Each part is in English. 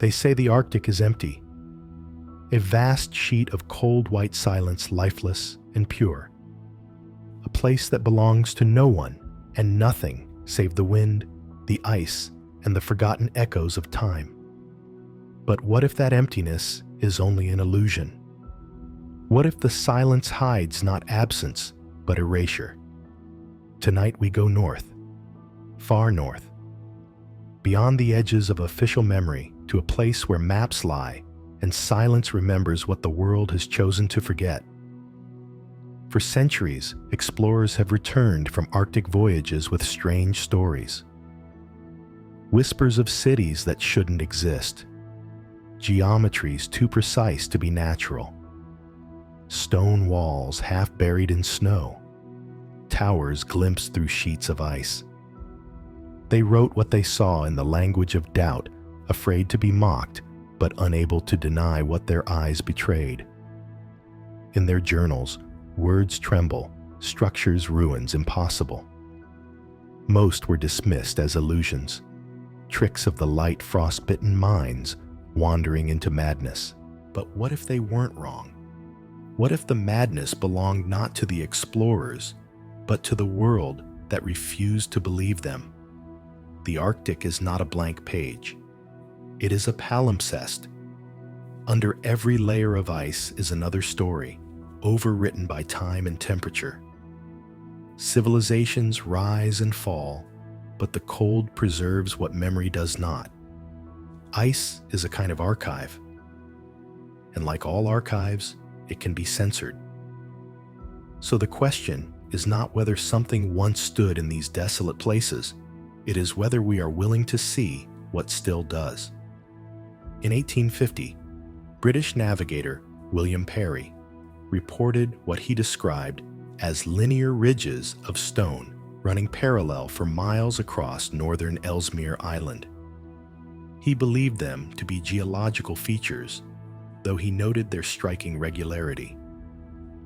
They say the Arctic is empty, a vast sheet of cold white silence, lifeless and pure, a place that belongs to no one and nothing save the wind, the ice, and the forgotten echoes of time. But what if that emptiness is only an illusion? What if the silence hides not absence, but erasure? Tonight we go north, far north, beyond the edges of official memory, to a place where maps lie and silence remembers what the world has chosen to forget. For centuries, explorers have returned from Arctic voyages with strange stories. Whispers of cities that shouldn't exist, geometries too precise to be natural, stone walls half buried in snow, towers glimpsed through sheets of ice. They wrote what they saw in the language of doubt, afraid to be mocked, but unable to deny what their eyes betrayed. In their journals, words tremble, structures ruins impossible. Most were dismissed as illusions, tricks of the light frost-bitten minds wandering into madness. But what if they weren't wrong? What if the madness belonged not to the explorers, but to the world that refused to believe them? The Arctic is not a blank page. It is a palimpsest. Under every layer of ice is another story, overwritten by time and temperature. Civilizations rise and fall, but the cold preserves what memory does not. Ice is a kind of archive, and like all archives, it can be censored. So the question is not whether something once stood in these desolate places, it is whether we are willing to see what still does. In 1850, British navigator William Parry reported what he described as linear ridges of stone running parallel for miles across northern Ellesmere Island. He believed them to be geological features, though he noted their striking regularity.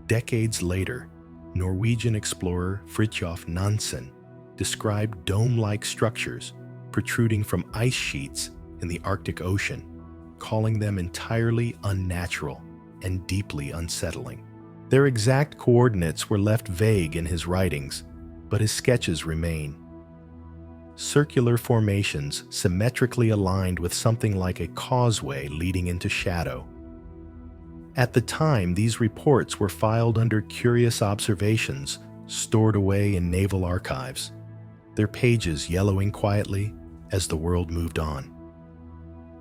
Decades later, Norwegian explorer Fridtjof Nansen described dome-like structures protruding from ice sheets in the Arctic Ocean, calling them entirely unnatural and deeply unsettling. Their exact coordinates were left vague in his writings, but his sketches remain. Circular formations symmetrically aligned with something like a causeway leading into shadow. At the time, these reports were filed under curious observations stored away in naval archives, their pages yellowing quietly as the world moved on.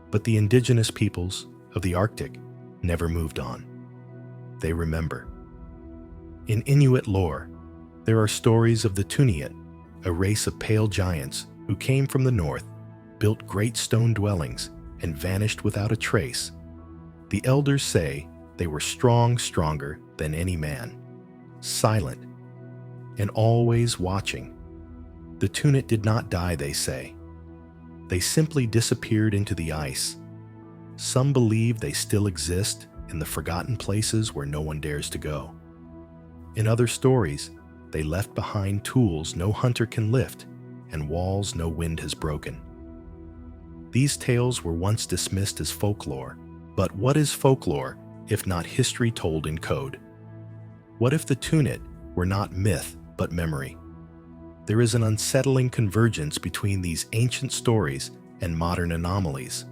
But the indigenous peoples of the Arctic never moved on. They remember. In Inuit lore, there are stories of the Tuniat, a race of pale giants who came from the north, built great stone dwellings, and vanished without a trace. The elders say they were stronger than any man, silent, and always watching. The Tuniat did not die, they say. They simply disappeared into the ice. Some believe they still exist in the forgotten places where no one dares to go. In other stories, they left behind tools no hunter can lift and walls no wind has broken. These tales were once dismissed as folklore, but what is folklore if not history told in code? What if the Tuniat were not myth but memory? There is an unsettling convergence between these ancient stories and modern anomalies.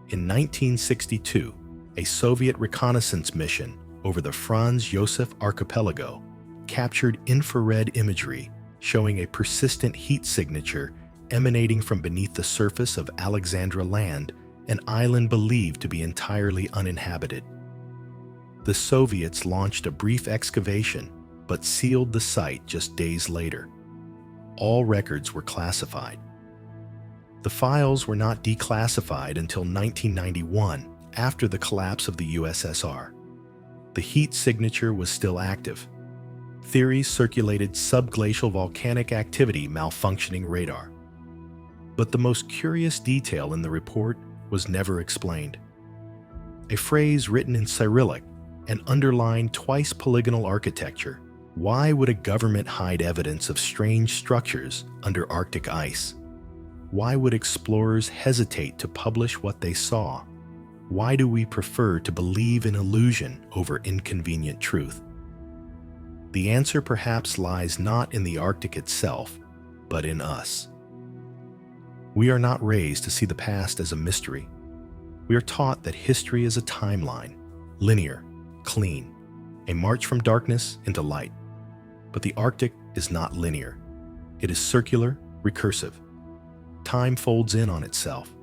In 1962, a Soviet reconnaissance mission over the Franz Josef Archipelago captured infrared imagery showing a persistent heat signature emanating from beneath the surface of Alexandra Land, an island believed to be entirely uninhabited. The Soviets launched a brief excavation, but sealed the site just days later. All records were classified. The files were not declassified until 1991, after the collapse of the USSR. The heat signature was still active. Theories circulated subglacial volcanic activity malfunctioning radar. But the most curious detail in the report was never explained. A phrase written in Cyrillic and underlined twice polygonal architecture. Why would a government hide evidence of strange structures under Arctic ice? Why would explorers hesitate to publish what they saw? Why do we prefer to believe in illusion over inconvenient truth? The answer perhaps lies not in the Arctic itself, but in us. We are not raised to see the past as a mystery. We are taught that history is a timeline, linear, clean, a march from darkness into light. But the Arctic is not linear. It is circular, recursive. Time folds in on itself.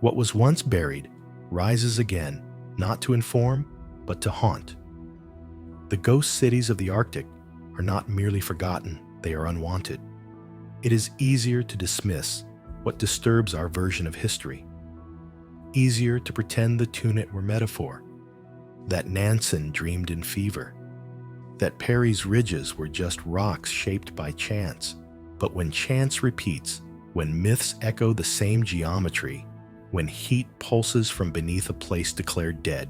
What was once buried rises again, not to inform, but to haunt. The ghost cities of the Arctic are not merely forgotten, they are unwanted. It is easier to dismiss what disturbs our version of history. Easier to pretend the Tunit were metaphor, that Nansen dreamed in fever, that Perry's ridges were just rocks shaped by chance. But when chance repeats, when myths echo the same geometry, when heat pulses from beneath a place declared dead,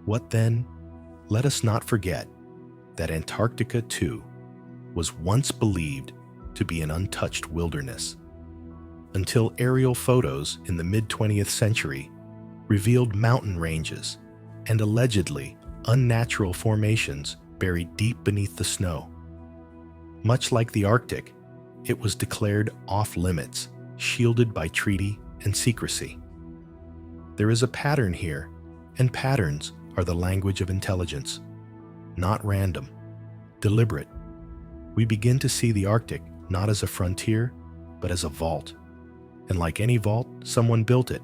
what then? Let us not forget that Antarctica, too, was once believed to be an untouched wilderness, until aerial photos in the mid-20th century revealed mountain ranges and allegedly unnatural formations buried deep beneath the snow. Much like the Arctic, it was declared off-limits, shielded by treaty and secrecy. There is a pattern here, and patterns are the language of intelligence. Not random, deliberate. We begin to see the Arctic not as a frontier, but as a vault. And like any vault, someone built it.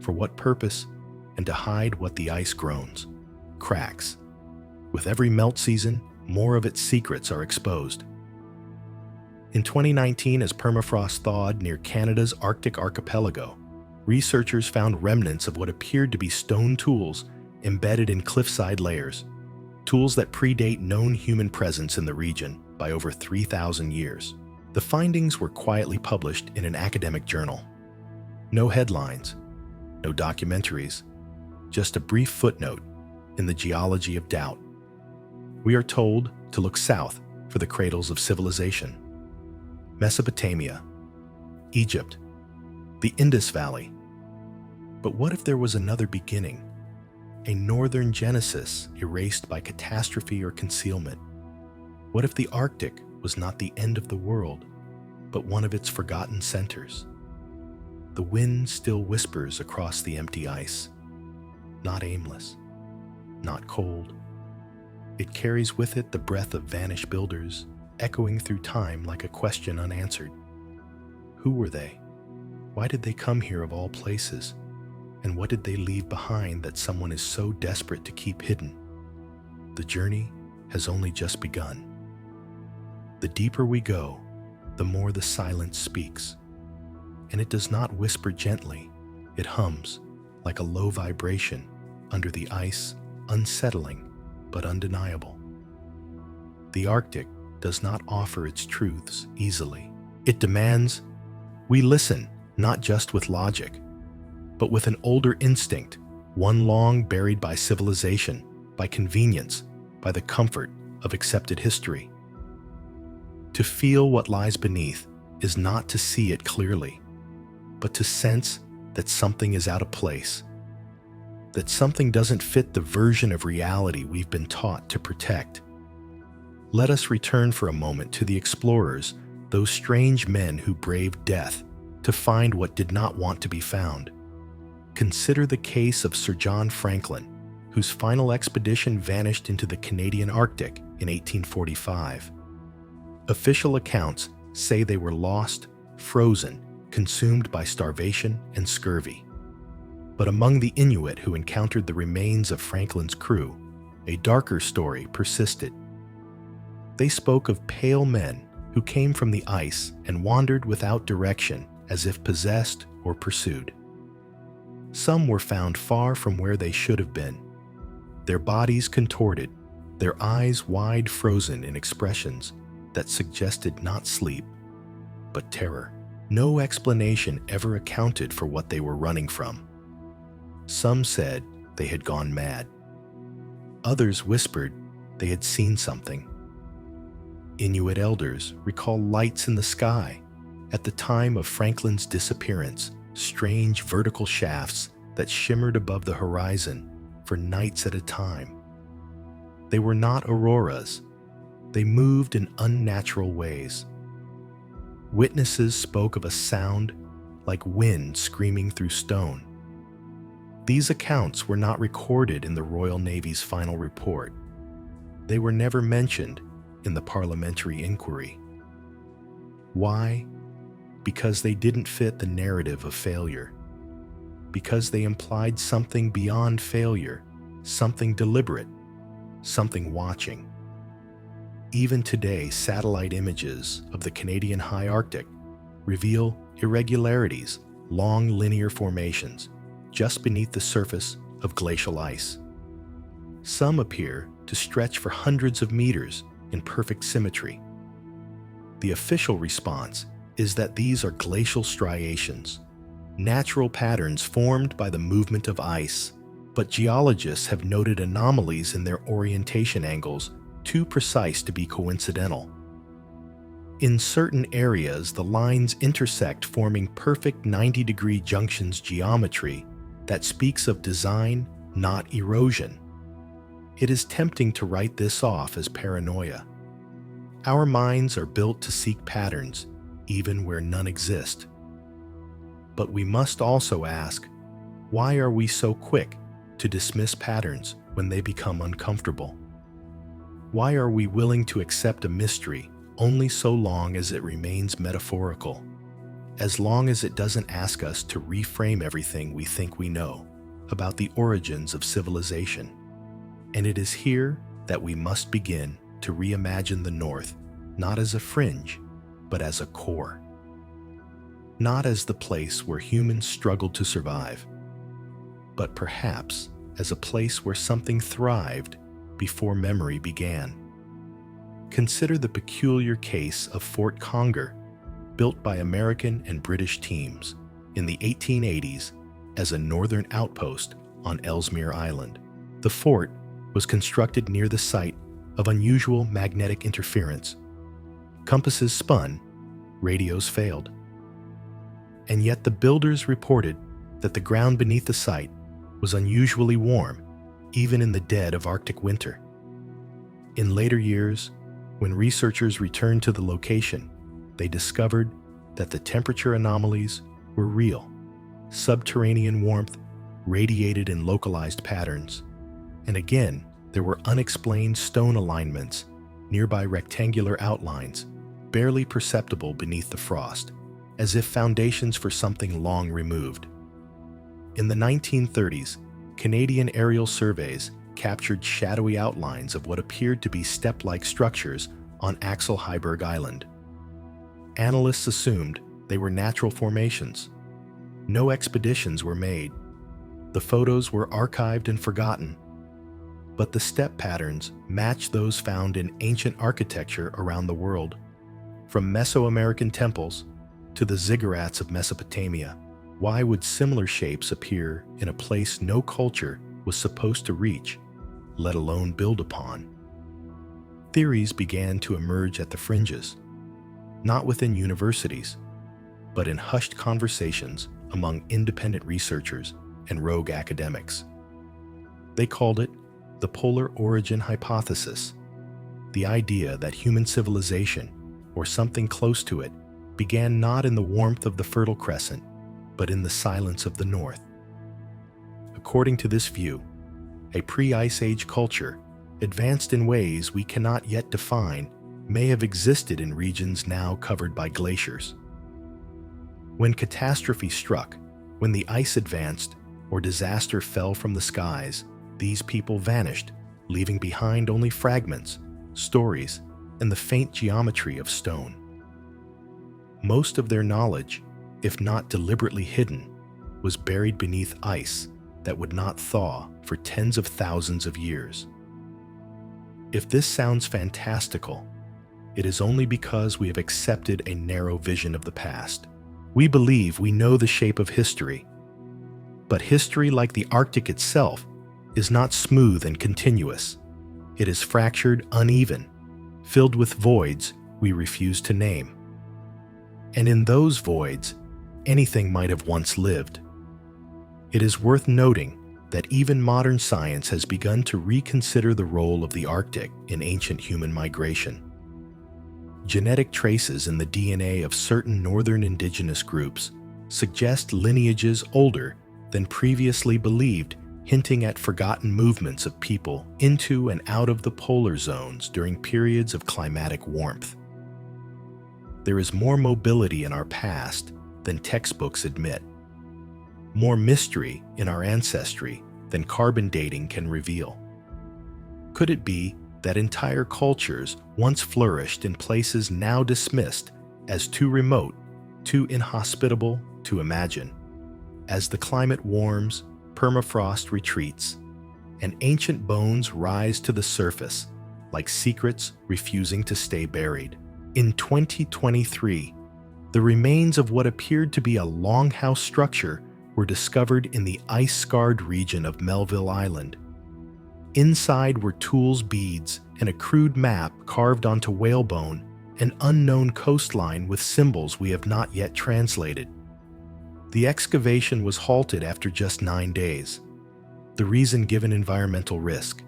For what purpose? And to hide what the ice groans, cracks. With every melt season, more of its secrets are exposed. In 2019, as permafrost thawed near Canada's Arctic archipelago, researchers found remnants of what appeared to be stone tools embedded in cliffside layers, tools that predate known human presence in the region by over 3,000 years. The findings were quietly published in an academic journal. No headlines, no documentaries, just a brief footnote in the geology of doubt. We are told to look south for the cradles of civilization. Mesopotamia, Egypt, the Indus Valley. But what if there was another beginning? A northern genesis erased by catastrophe or concealment? What if the Arctic was not the end of the world, but one of its forgotten centers? The wind still whispers across the empty ice, not aimless, not cold. It carries with it the breath of vanished builders, echoing through time like a question unanswered. Who were they? Why did they come here of all places? And what did they leave behind that someone is so desperate to keep hidden? The journey has only just begun. The deeper we go, the more the silence speaks. And it does not whisper gently, it hums like a low vibration under the ice, unsettling but undeniable. The Arctic does not offer its truths easily. It demands we listen, not just with logic, but with an older instinct, one long buried by civilization, by convenience, by the comfort of accepted history. To feel what lies beneath is not to see it clearly, but to sense that something is out of place, that something doesn't fit the version of reality we've been taught to protect. Let us return for a moment to the explorers, those strange men who braved death to find what did not want to be found. Consider the case of Sir John Franklin, whose final expedition vanished into the Canadian Arctic in 1845. Official accounts say they were lost, frozen, consumed by starvation and scurvy. But among the Inuit who encountered the remains of Franklin's crew, a darker story persisted. They spoke of pale men who came from the ice and wandered without direction as if possessed or pursued. Some were found far from where they should have been, their bodies contorted, their eyes wide frozen in expressions that suggested not sleep, but terror. No explanation ever accounted for what they were running from. Some said they had gone mad. Others whispered they had seen something. Inuit elders recall lights in the sky, At the time of Franklin's disappearance, strange vertical shafts that shimmered above the horizon for nights at a time. They were not auroras. They moved in unnatural ways. Witnesses spoke of a sound like wind screaming through stone. These accounts were not recorded in the Royal Navy's final report. They were never mentioned in the parliamentary inquiry. Why? Because they didn't fit the narrative of failure. Because they implied something beyond failure, something deliberate, something watching. Even today, satellite images of the Canadian high Arctic reveal irregularities, long linear formations, just beneath the surface of glacial ice. Some appear to stretch for hundreds of meters in perfect symmetry. The official response is that these are glacial striations, natural patterns formed by the movement of ice, but geologists have noted anomalies in their orientation angles too precise to be coincidental. In certain areas, the lines intersect, forming perfect 90-degree junctions geometry that speaks of design, not erosion. It is tempting to write this off as paranoia. Our minds are built to seek patterns, even where none exist. But we must also ask, why are we so quick to dismiss patterns when they become uncomfortable? Why are we willing to accept a mystery only so long as it remains metaphorical, as long as it doesn't ask us to reframe everything we think we know about the origins of civilization? And it is here that we must begin to reimagine the North, not as a fringe, but as a core. Not as the place where humans struggled to survive, but perhaps as a place where something thrived before memory began. Consider the peculiar case of Fort Conger, built by American and British teams in the 1880s as a northern outpost on Ellesmere Island. The fort was constructed near the site of unusual magnetic interference. Compasses spun, radios failed. And yet the builders reported that the ground beneath the site was unusually warm, even in the dead of Arctic winter. In later years, when researchers returned to the location, they discovered that the temperature anomalies were real. Subterranean warmth radiated in localized patterns. And again, there were unexplained stone alignments, nearby rectangular outlines, barely perceptible beneath the frost, as if foundations for something long removed. In the 1930s, Canadian aerial surveys captured shadowy outlines of what appeared to be step-like structures on Axel Heiberg Island. Analysts assumed they were natural formations. No expeditions were made. The photos were archived and forgotten. But the step patterns matched those found in ancient architecture around the world, from Mesoamerican temples to the ziggurats of Mesopotamia. Why would similar shapes appear in a place no culture was supposed to reach, let alone build upon? Theories began to emerge at the fringes, not within universities, but in hushed conversations among independent researchers and rogue academics. They called it the polar origin hypothesis, the idea that human civilization, or something close to it, began not in the warmth of the Fertile Crescent, but in the silence of the North. According to this view, a pre-Ice Age culture, advanced in ways we cannot yet define, may have existed in regions now covered by glaciers. When catastrophe struck, when the ice advanced, or disaster fell from the skies, these people vanished, leaving behind only fragments, stories, and the faint geometry of stone. Most of their knowledge, if not deliberately hidden, was buried beneath ice that would not thaw for tens of thousands of years. If this sounds fantastical, it is only because we have accepted a narrow vision of the past. We believe we know the shape of history, but history, like the Arctic itself, is not smooth and continuous. It is fractured, uneven, filled with voids we refuse to name. And in those voids, anything might have once lived. It is worth noting that even modern science has begun to reconsider the role of the Arctic in ancient human migration. Genetic traces in the DNA of certain northern indigenous groups suggest lineages older than previously believed, hinting at forgotten movements of people into and out of the polar zones during periods of climatic warmth. There is more mobility in our past than textbooks admit, more mystery in our ancestry than carbon dating can reveal. Could it be that entire cultures once flourished in places now dismissed as too remote, too inhospitable to imagine? As the climate warms, permafrost retreats, and ancient bones rise to the surface like secrets refusing to stay buried. In 2023, the remains of what appeared to be a longhouse structure were discovered in the ice-scarred region of Melville Island. Inside were tools, beads, and a crude map carved onto whalebone, an unknown coastline with symbols we have not yet translated. The excavation was halted after just 9 days. The reason given: environmental risk.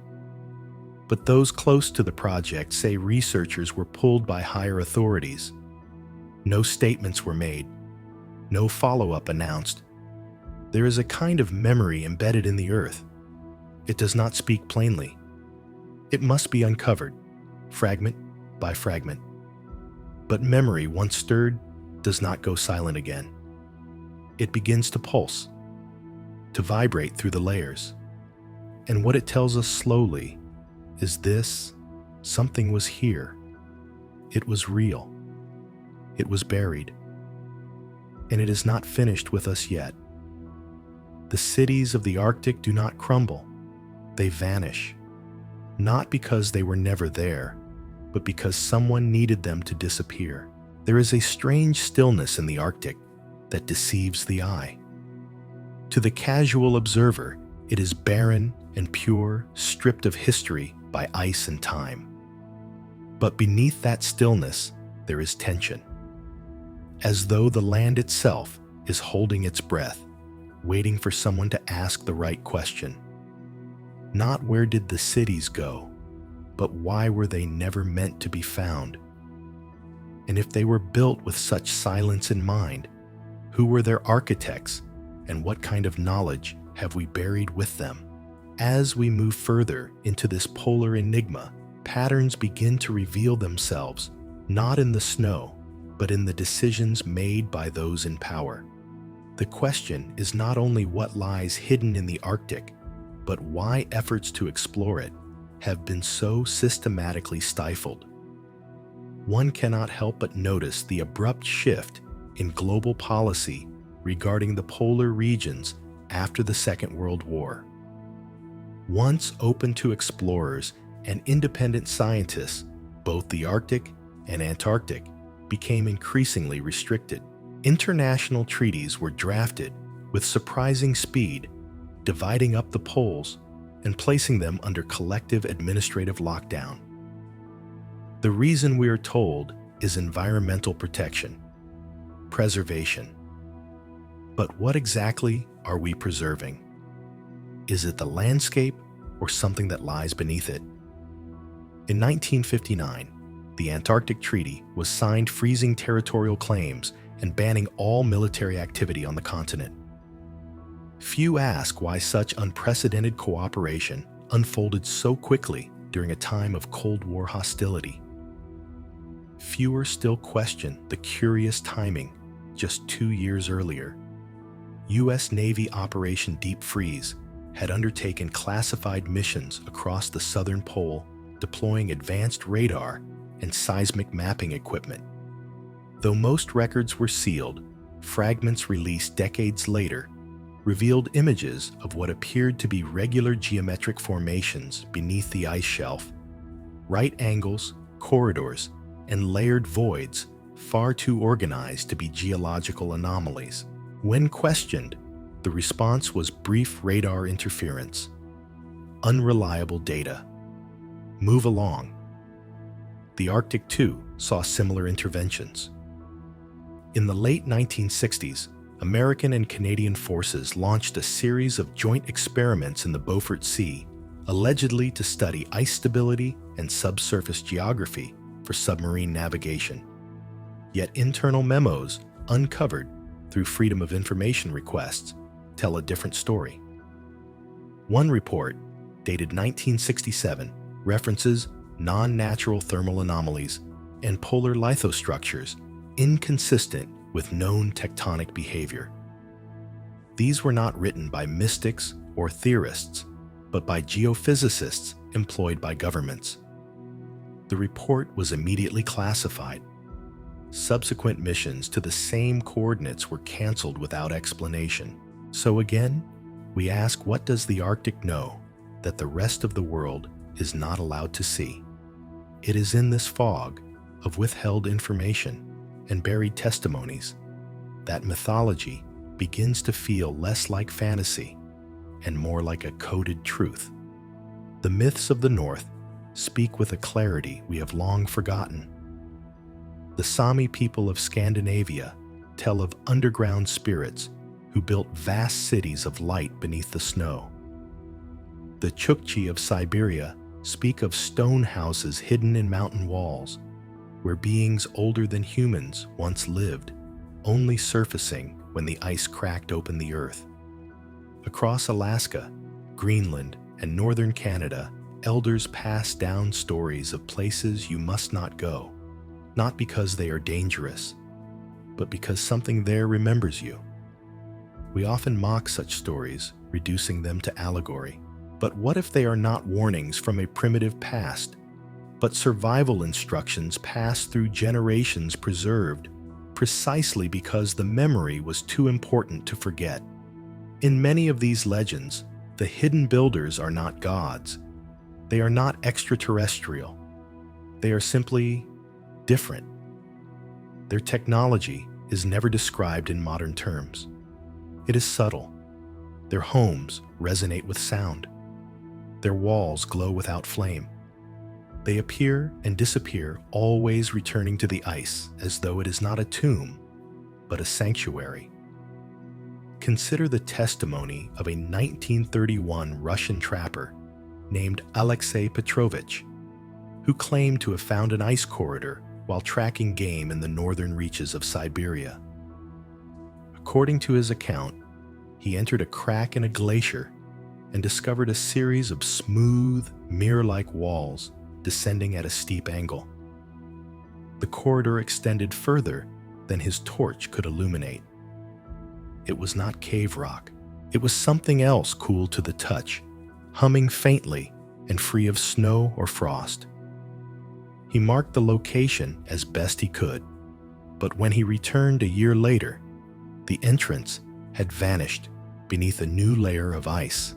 But those close to the project say researchers were pulled by higher authorities. No statements were made, no follow-up announced. There is a kind of memory embedded in the earth. It does not speak plainly. It must be uncovered, fragment by fragment. But memory, once stirred, does not go silent again. It begins to pulse, to vibrate through the layers. And what it tells us slowly is this: something was here. It was real. It was buried. And it is not finished with us yet. The cities of the Arctic do not crumble. They vanish. Not because they were never there, but because someone needed them to disappear. There is a strange stillness in the Arctic that deceives the eye. To the casual observer, it is barren and pure, stripped of history by ice and time. But beneath that stillness, there is tension. As though the land itself is holding its breath, waiting for someone to ask the right question. Not where did the cities go, but why were they never meant to be found? And if they were built with such silence in mind, who were their architects, and what kind of knowledge have we buried with them? As we move further into this polar enigma, patterns begin to reveal themselves, not in the snow, but in the decisions made by those in power. The question is not only what lies hidden in the Arctic, but why efforts to explore it have been so systematically stifled. One cannot help but notice the abrupt shift in global policy regarding the polar regions after the Second World War. Once open to explorers and independent scientists, both the Arctic and Antarctic became increasingly restricted. International treaties were drafted with surprising speed, dividing up the poles and placing them under collective administrative lockdown. The reason we are told is environmental protection, preservation. But what exactly are we preserving? Is it the landscape or something that lies beneath it? In 1959, the Antarctic Treaty was signed, freezing territorial claims and banning all military activity on the continent. Few ask why such unprecedented cooperation unfolded so quickly during a time of Cold War hostility. Fewer still question the curious timing. Just 2 years earlier, U.S. Navy Operation Deep Freeze had undertaken classified missions across the southern pole, deploying advanced radar and seismic mapping equipment. Though most records were sealed, fragments released decades later revealed images of what appeared to be regular geometric formations beneath the ice shelf, right angles, corridors, and layered voids far too organized to be geological anomalies. When questioned, the response was brief radar interference, unreliable data. Move along. The Arctic, too, saw similar interventions. In the late 1960s, American and Canadian forces launched a series of joint experiments in the Beaufort Sea, allegedly to study ice stability and subsurface geography for submarine navigation. Yet internal memos, uncovered through Freedom of Information requests, tell a different story. One report, dated 1967, references non-natural thermal anomalies and polar lithostructures inconsistent with known tectonic behavior. These were not written by mystics or theorists, but by geophysicists employed by governments. The report was immediately classified. Subsequent missions to the same coordinates were canceled without explanation. So again, we ask, what does the Arctic know that the rest of the world is not allowed to see? It is in this fog of withheld information and buried testimonies that mythology begins to feel less like fantasy and more like a coded truth. The myths of the North speak with a clarity we have long forgotten. The Sami people of Scandinavia tell of underground spirits who built vast cities of light beneath the snow. The Chukchi of Siberia speak of stone houses hidden in mountain walls, where beings older than humans once lived, only surfacing when the ice cracked open the earth. Across Alaska, Greenland, and northern Canada, elders pass down stories of places you must not go, not because they are dangerous, but because something there remembers you. We often mock such stories, reducing them to allegory. But what if they are not warnings from a primitive past, but survival instructions passed through generations, preserved precisely because the memory was too important to forget? In many of these legends, the hidden builders are not gods. They are not extraterrestrial. They are simply different. Their technology is never described in modern terms. It is subtle. Their homes resonate with sound. Their walls glow without flame. They appear and disappear, always returning to the ice as though it is not a tomb, but a sanctuary. Consider the testimony of a 1931 Russian trapper named Alexei Petrovich, who claimed to have found an ice corridor while tracking game in the northern reaches of Siberia. According to his account, he entered a crack in a glacier and discovered a series of smooth, mirror-like walls descending at a steep angle. The corridor extended further than his torch could illuminate. It was not cave rock. It was something else cool to the touch, humming faintly and free of snow or frost. He marked the location as best he could, but when he returned a year later, the entrance had vanished beneath a new layer of ice.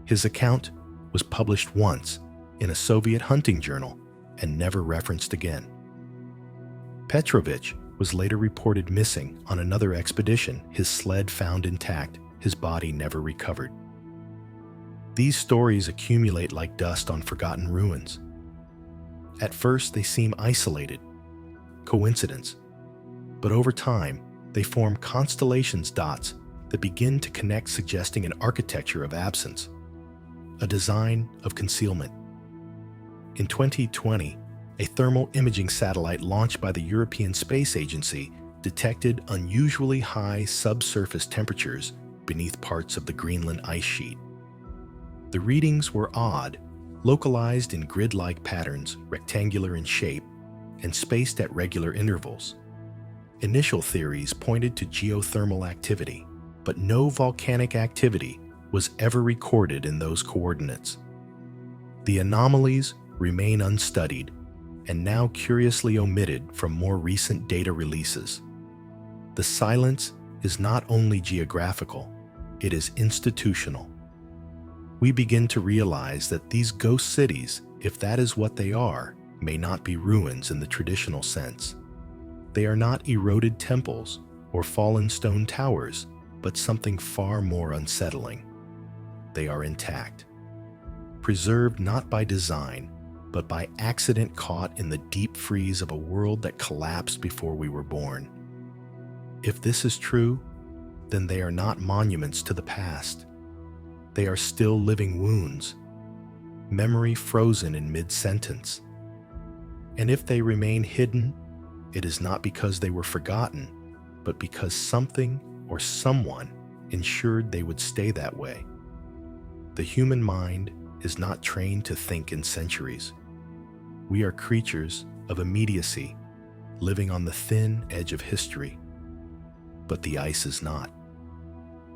His account was published once in a Soviet hunting journal and never referenced again. Petrovich was later reported missing on another expedition, his sled found intact, his body never recovered. These stories accumulate like dust on forgotten ruins. At first, they seem isolated, coincidence, but over time, they form constellations dots that begin to connect, suggesting an architecture of absence, a design of concealment. In 2020, a thermal imaging satellite launched by the European Space Agency detected unusually high subsurface temperatures beneath parts of the Greenland ice sheet. The readings were odd, localized in grid-like patterns, rectangular in shape, and spaced at regular intervals. Initial theories pointed to geothermal activity, but no volcanic activity was ever recorded in those coordinates. The anomalies remain unstudied and now curiously omitted from more recent data releases. The silence is not only geographical, it is institutional. We begin to realize that these ghost cities, if that is what they are, may not be ruins in the traditional sense. They are not eroded temples or fallen stone towers, but something far more unsettling. They are intact, preserved not by design, but by accident caught in the deep freeze of a world that collapsed before we were born. If this is true, then they are not monuments to the past. They are still living wounds, memory frozen in mid-sentence. And if they remain hidden, it is not because they were forgotten, but because something or someone ensured they would stay that way. The human mind is not trained to think in centuries. We are creatures of immediacy, living on the thin edge of history. But the ice is not.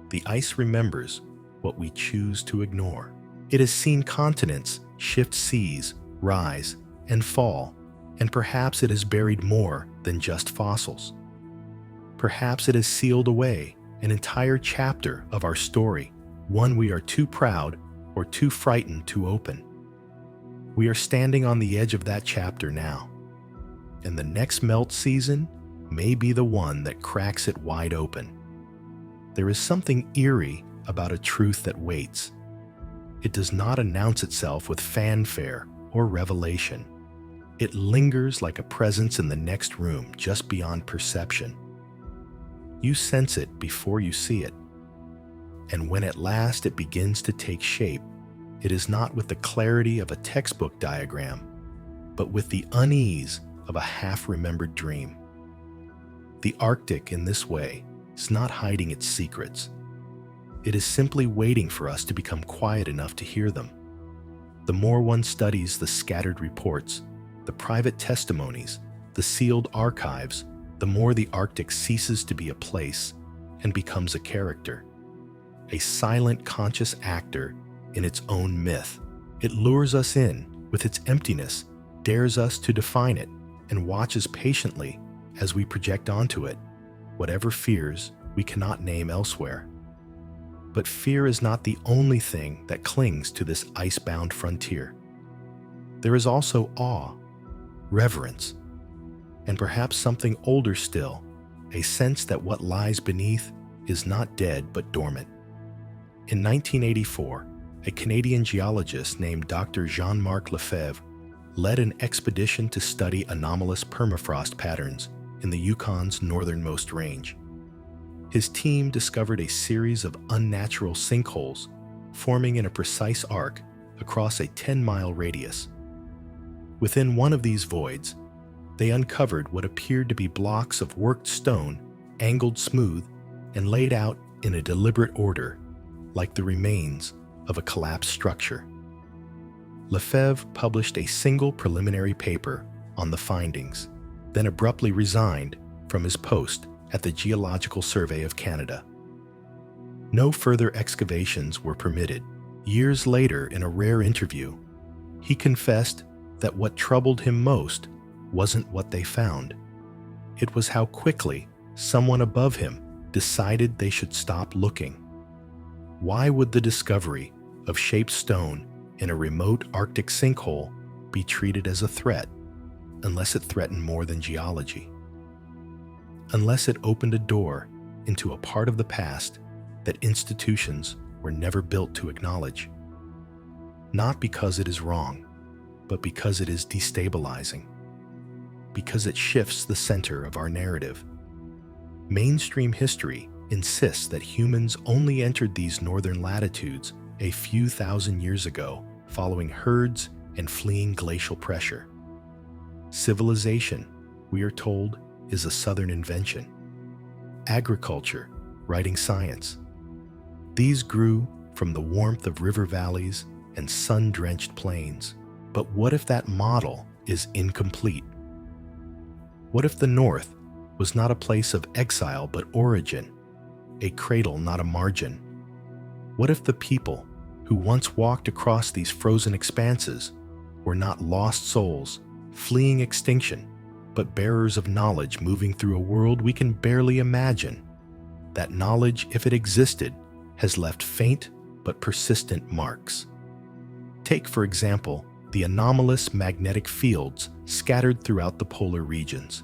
The ice remembers what we choose to ignore. It has seen continents shift seas, rise, and fall, and perhaps it has buried more than just fossils. Perhaps it has sealed away an entire chapter of our story, one we are too proud or too frightened to open. We are standing on the edge of that chapter now, and the next melt season may be the one that cracks it wide open. There is something eerie about a truth that waits. It does not announce itself with fanfare or revelation. It lingers like a presence in the next room just beyond perception. You sense it before you see it. And when at last it begins to take shape, it is not with the clarity of a textbook diagram, but with the unease of a half-remembered dream. The Arctic, in this way, is not hiding its secrets. It is simply waiting for us to become quiet enough to hear them. The more one studies the scattered reports, the private testimonies, the sealed archives, the more the Arctic ceases to be a place and becomes a character, a silent, conscious actor in its own myth. It lures us in with its emptiness, dares us to define it, and watches patiently as we project onto it whatever fears we cannot name elsewhere. But fear is not the only thing that clings to this ice-bound frontier. There is also awe, reverence, and perhaps something older still, a sense that what lies beneath is not dead but dormant. In 1984, a Canadian geologist named Dr. Jean-Marc Lefebvre led an expedition to study anomalous permafrost patterns in the Yukon's northernmost range. His team discovered a series of unnatural sinkholes forming in a precise arc across a 10-mile radius. Within one of these voids, they uncovered what appeared to be blocks of worked stone, angled smooth and laid out in a deliberate order, like the remains of a collapsed structure. Lefebvre published a single preliminary paper on the findings, then abruptly resigned from his post at the Geological Survey of Canada. No further excavations were permitted. Years later, in a rare interview, he confessed that what troubled him most wasn't what they found. It was how quickly someone above him decided they should stop looking. Why would the discovery of shaped stone in a remote Arctic sinkhole be treated as a threat, unless it threatened more than geology? Unless it opened a door into a part of the past that institutions were never built to acknowledge. Not because it is wrong, but because it is destabilizing. Because it shifts the center of our narrative. Mainstream history insists that humans only entered these northern latitudes a few thousand years ago, following herds and fleeing glacial pressure. Civilization, we are told, is a southern invention. Agriculture, writing science. These grew from the warmth of river valleys and sun-drenched plains. But what if that model is incomplete? What if the North was not a place of exile but origin, a cradle not a margin? What if the people who once walked across these frozen expanses were not lost souls, fleeing extinction, but bearers of knowledge moving through a world we can barely imagine? That knowledge, if it existed, has left faint but persistent marks. Take, for example, the anomalous magnetic fields scattered throughout the polar regions.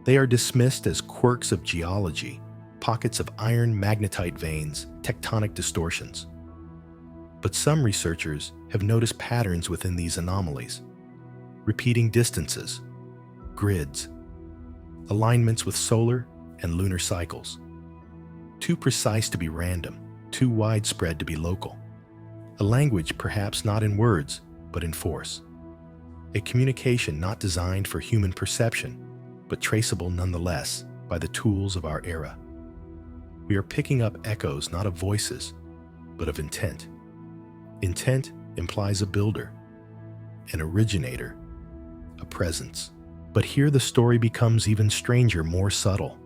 They are dismissed as quirks of geology, pockets of iron magnetite veins, tectonic distortions. But some researchers have noticed patterns within these anomalies: repeating distances, grids, alignments with solar and lunar cycles. Too precise to be random, too widespread to be local. A language perhaps not in words, but in force. A communication not designed for human perception, but traceable nonetheless by the tools of our era. We are picking up echoes not of voices, but of intent. Intent implies a builder, an originator, a presence. But here the story becomes even stranger, more subtle.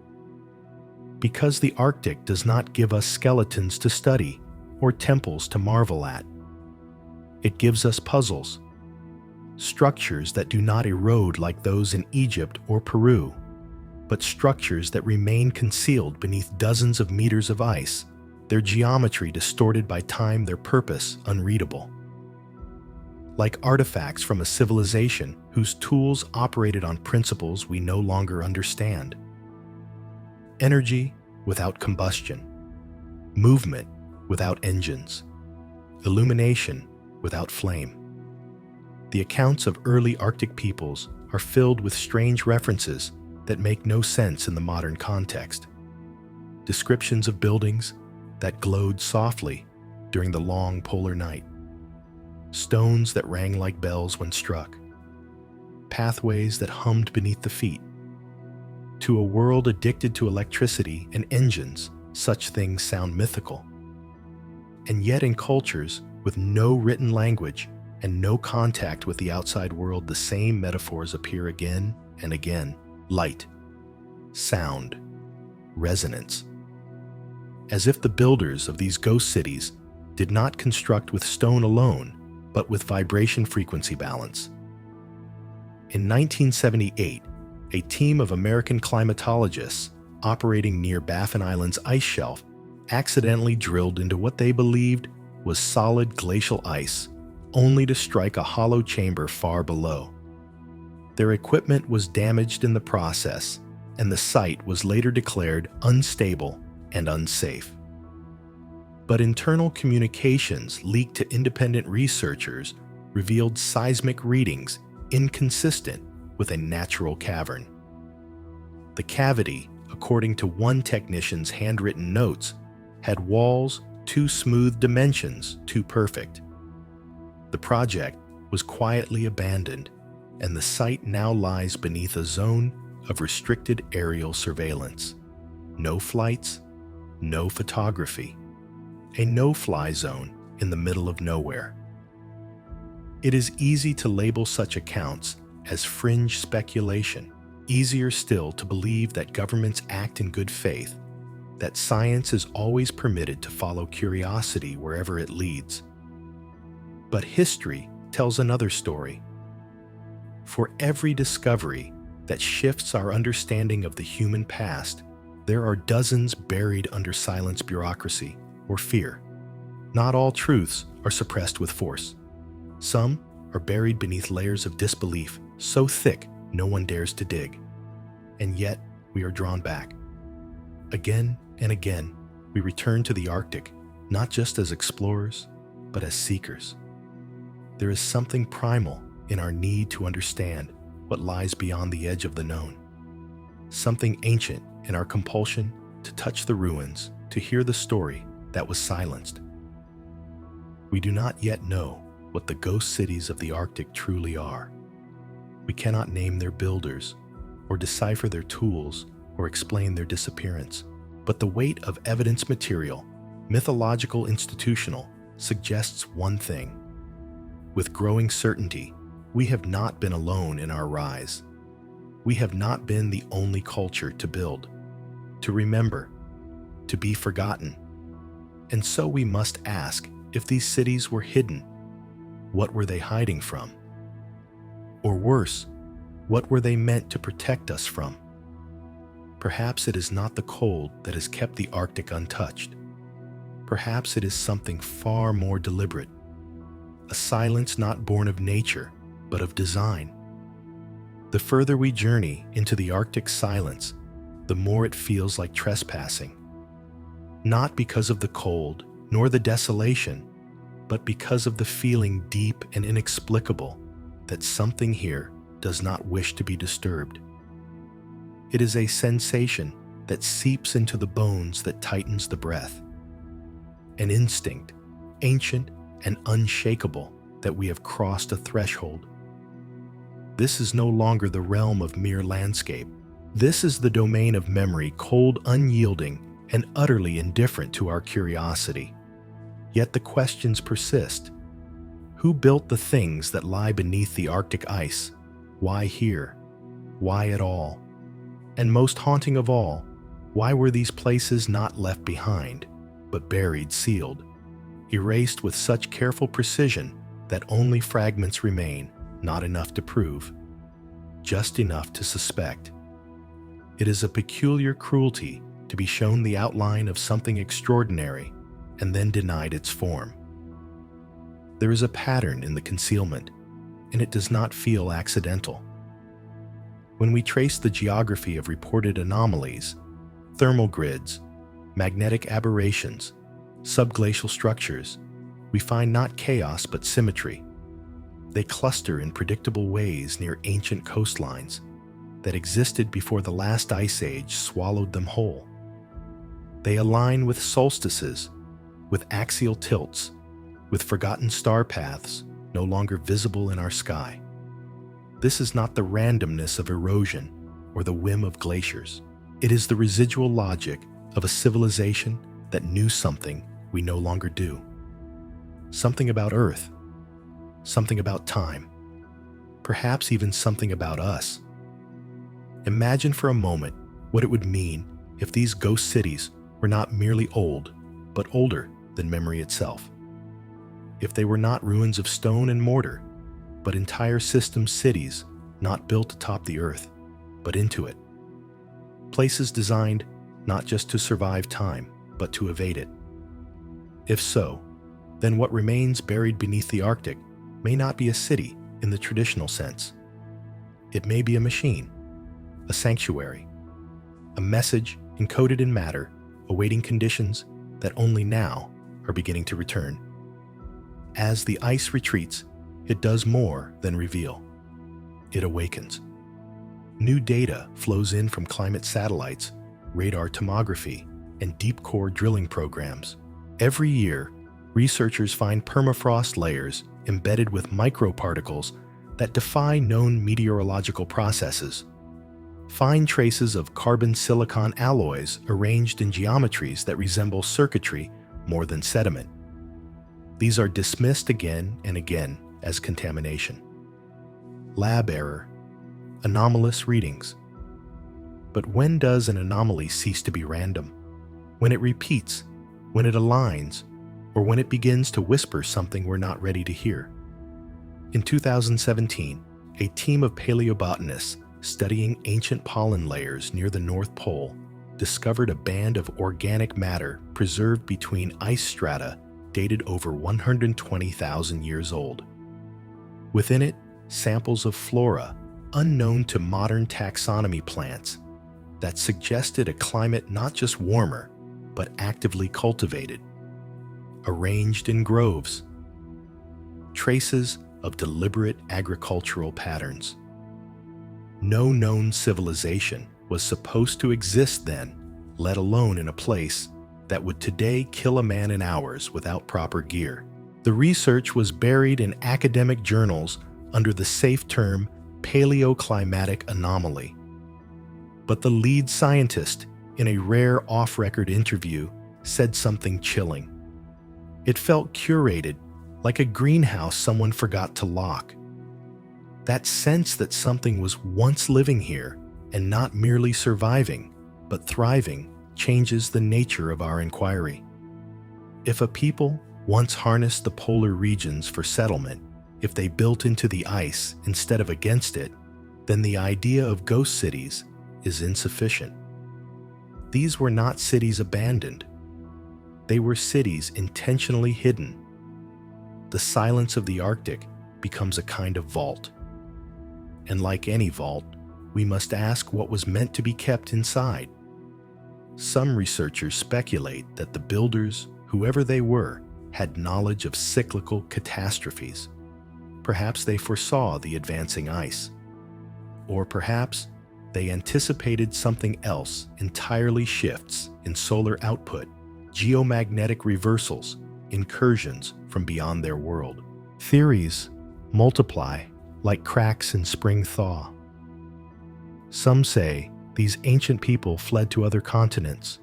Because the Arctic does not give us skeletons to study or temples to marvel at. It gives us puzzles, structures that do not erode like those in Egypt or Peru, but structures that remain concealed beneath dozens of meters of ice, their geometry distorted by time, their purpose unreadable. Like artifacts from a civilization whose tools operated on principles we no longer understand. Energy without combustion, movement without engines, illumination without flame. The accounts of early Arctic peoples are filled with strange references that make no sense in the modern context. Descriptions of buildings that glowed softly during the long polar night. Stones that rang like bells when struck. Pathways that hummed beneath the feet. To a world addicted to electricity and engines, such things sound mythical. And yet in cultures with no written language and no contact with the outside world, the same metaphors appear again and again. Light, sound, resonance. As if the builders of these ghost cities did not construct with stone alone, but with vibration frequency balance. In 1978, a team of American climatologists operating near Baffin Island's ice shelf accidentally drilled into what they believed was solid glacial ice, only to strike a hollow chamber far below. Their equipment was damaged in the process, and the site was later declared unstable and unsafe. But internal communications leaked to independent researchers revealed seismic readings inconsistent with a natural cavern. The cavity, according to one technician's handwritten notes, had walls too smooth, dimensions too perfect. The project was quietly abandoned, and the site now lies beneath a zone of restricted aerial surveillance. No flights, no photography. A no-fly zone in the middle of nowhere. It is easy to label such accounts as fringe speculation, easier still to believe that governments act in good faith, that science is always permitted to follow curiosity wherever it leads. But history tells another story. For every discovery that shifts our understanding of the human past, there are dozens buried under silence, bureaucracy, or fear. Not all truths are suppressed with force. Some are buried beneath layers of disbelief so thick no one dares to dig. And yet we are drawn back. Again and again, we return to the Arctic, not just as explorers, but as seekers. There is something primal in our need to understand what lies beyond the edge of the known. Something ancient in our compulsion to touch the ruins, to hear the story that was silenced. We do not yet know what the ghost cities of the Arctic truly are. We cannot name their builders, or decipher their tools, or explain their disappearance. But the weight of evidence material, mythological, institutional, suggests one thing. With growing certainty, we have not been alone in our rise. We have not been the only culture to build, to remember, to be forgotten. And so we must ask, if these cities were hidden, what were they hiding from? Or worse, what were they meant to protect us from? Perhaps it is not the cold that has kept the Arctic untouched. Perhaps it is something far more deliberate, a silence not born of nature, but of design. The further we journey into the Arctic silence, the more it feels like trespassing. Not because of the cold, nor the desolation, but because of the feeling deep and inexplicable that something here does not wish to be disturbed. It is a sensation that seeps into the bones that tightens the breath. An instinct, ancient and unshakable, that we have crossed a threshold. This is no longer the realm of mere landscape. This is the domain of memory, cold, unyielding, and utterly indifferent to our curiosity. Yet the questions persist. Who built the things that lie beneath the Arctic ice? Why here? Why at all? And most haunting of all, why were these places not left behind, but buried, sealed, erased with such careful precision that only fragments remain, not enough to prove, just enough to suspect? It is a peculiar cruelty to be shown the outline of something extraordinary and then denied its form. There is a pattern in the concealment, and it does not feel accidental. When we trace the geography of reported anomalies, thermal grids, magnetic aberrations, subglacial structures, we find not chaos but symmetry. They cluster in predictable ways near ancient coastlines that existed before the last ice age swallowed them whole. They align with solstices, with axial tilts, with forgotten star paths no longer visible in our sky. This is not the randomness of erosion or the whim of glaciers. It is the residual logic of a civilization that knew something we no longer do. Something about Earth, something about time, perhaps even something about us. Imagine for a moment what it would mean if these ghost cities were not merely old, but older than memory itself. If they were not ruins of stone and mortar, but entire system cities not built atop the earth, but into it. Places designed not just to survive time, but to evade it. If so, then what remains buried beneath the Arctic may not be a city in the traditional sense. It may be a machine, a sanctuary, a message encoded in matter, awaiting conditions that only now are beginning to return. As the ice retreats, it does more than reveal. It awakens. New data flows in from climate satellites, radar tomography, and deep core drilling programs. Every year, researchers find permafrost layers embedded with microparticles that defy known meteorological processes. Fine traces of carbon-silicon alloys arranged in geometries that resemble circuitry more than sediment. These are dismissed again and again as contamination. Lab error, anomalous readings. But when does an anomaly cease to be random? When it repeats, when it aligns, or when it begins to whisper something we're not ready to hear. In 2017, a team of paleobotanists studying ancient pollen layers near the North Pole discovered a band of organic matter preserved between ice strata dated over 120,000 years old. Within it, samples of flora unknown to modern taxonomy plants that suggested a climate not just warmer, but actively cultivated, arranged in groves. Traces of deliberate agricultural patterns. No known civilization was supposed to exist then, let alone in a place that would today kill a man in hours without proper gear. The research was buried in academic journals under the safe term paleoclimatic anomaly. But the lead scientist, in a rare off-record interview, said something chilling. It felt curated, like a greenhouse someone forgot to lock. That sense that something was once living here and not merely surviving, but thriving, changes the nature of our inquiry. If a people once harnessed the polar regions for settlement, if they built into the ice instead of against it, then the idea of ghost cities is insufficient. These were not cities abandoned. They were cities intentionally hidden. The silence of the Arctic becomes a kind of vault. And like any vault, we must ask what was meant to be kept inside. Some researchers speculate that the builders, whoever they were, had knowledge of cyclical catastrophes. Perhaps they foresaw the advancing ice. Or perhaps they anticipated something else entirely: shifts in solar output, geomagnetic reversals, incursions from beyond their world. Theories multiply like cracks in spring thaw. Some say these ancient people fled to other continents.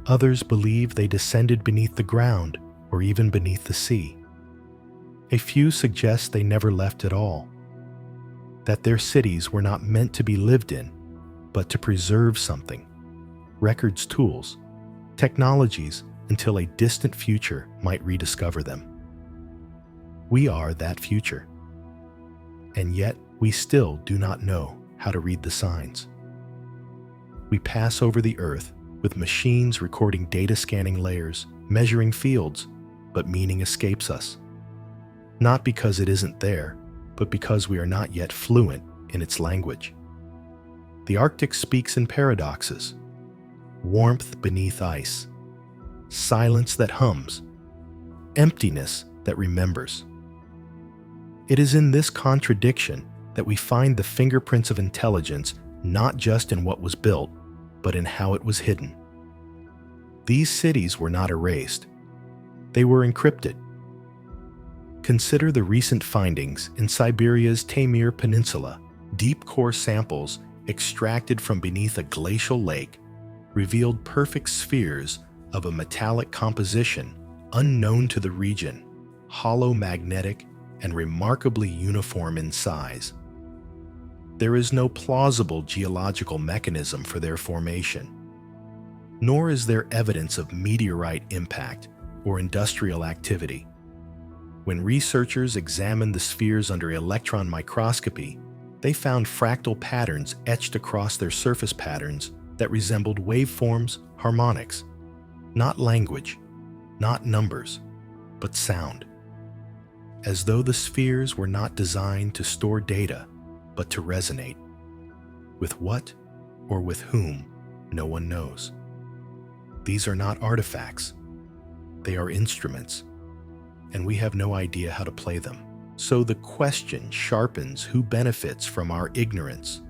Others believe they descended beneath the ground or even beneath the sea. A few suggest they never left at all, that their cities were not meant to be lived in, but to preserve something: records, tools, technologies, until a distant future might rediscover them. We are that future, and yet we still do not know how to read the signs. We pass over the Earth with machines recording data, scanning layers, measuring fields, but meaning escapes us. Not because it isn't there, but because we are not yet fluent in its language. The Arctic speaks in paradoxes: warmth beneath ice, silence that hums, emptiness that remembers. It is in this contradiction that we find the fingerprints of intelligence, not just in what was built, but in how it was hidden. These cities were not erased. They were encrypted. Consider the recent findings in Siberia's Taimyr Peninsula. Deep core samples extracted from beneath a glacial lake revealed perfect spheres of a metallic composition unknown to the region, hollow, magnetic, and remarkably uniform in size. There is no plausible geological mechanism for their formation, nor is there evidence of meteorite impact or industrial activity. When researchers examined the spheres under electron microscopy, they found fractal patterns etched across their surface patterns that resembled waveforms, harmonics. Not language, not numbers, but sound. As though the spheres were not designed to store data, but to resonate. With what or with whom, no one knows. These are not artifacts. They are instruments, and we have no idea how to play them. So the question sharpens: who benefits from our ignorance?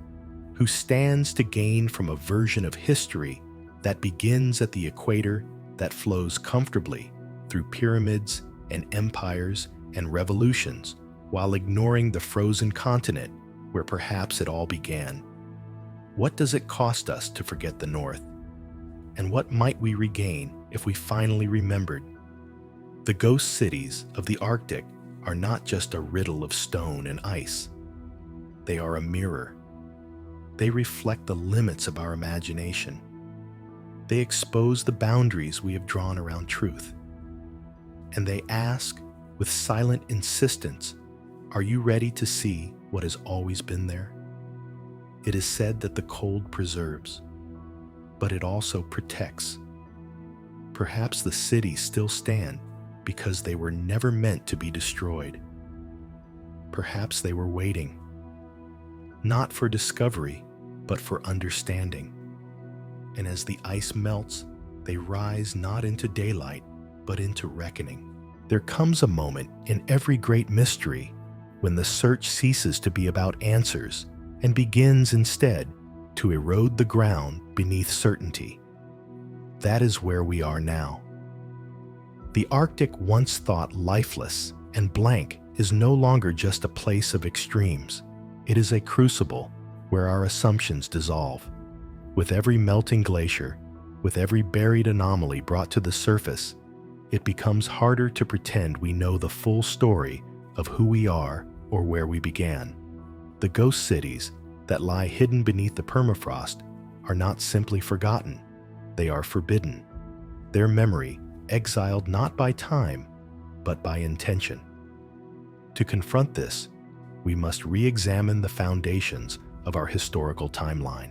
Who stands to gain from a version of history that begins at the equator, that flows comfortably through pyramids and empires and revolutions, while ignoring the frozen continent where perhaps it all began? What does it cost us to forget the North? And what might we regain if we finally remembered? The ghost cities of the Arctic are not just a riddle of stone and ice. They are a mirror. They reflect the limits of our imagination. They expose the boundaries we have drawn around truth. And they ask, with silent insistence, are you ready to see what has always been there? It is said that the cold preserves, but it also protects. Perhaps the cities still stand because they were never meant to be destroyed. Perhaps they were waiting, not for discovery, but for understanding. And as the ice melts, they rise not into daylight, but into reckoning. There comes a moment in every great mystery when the search ceases to be about answers and begins instead to erode the ground beneath certainty. That is where we are now. The Arctic, once thought lifeless and blank, is no longer just a place of extremes. It is a crucible where our assumptions dissolve. With every melting glacier, with every buried anomaly brought to the surface, it becomes harder to pretend we know the full story of who we are or where we began. The ghost cities that lie hidden beneath the permafrost are not simply forgotten, they are forbidden. Their memory exiled not by time, but by intention. To confront this, we must re-examine the foundations of our historical timeline.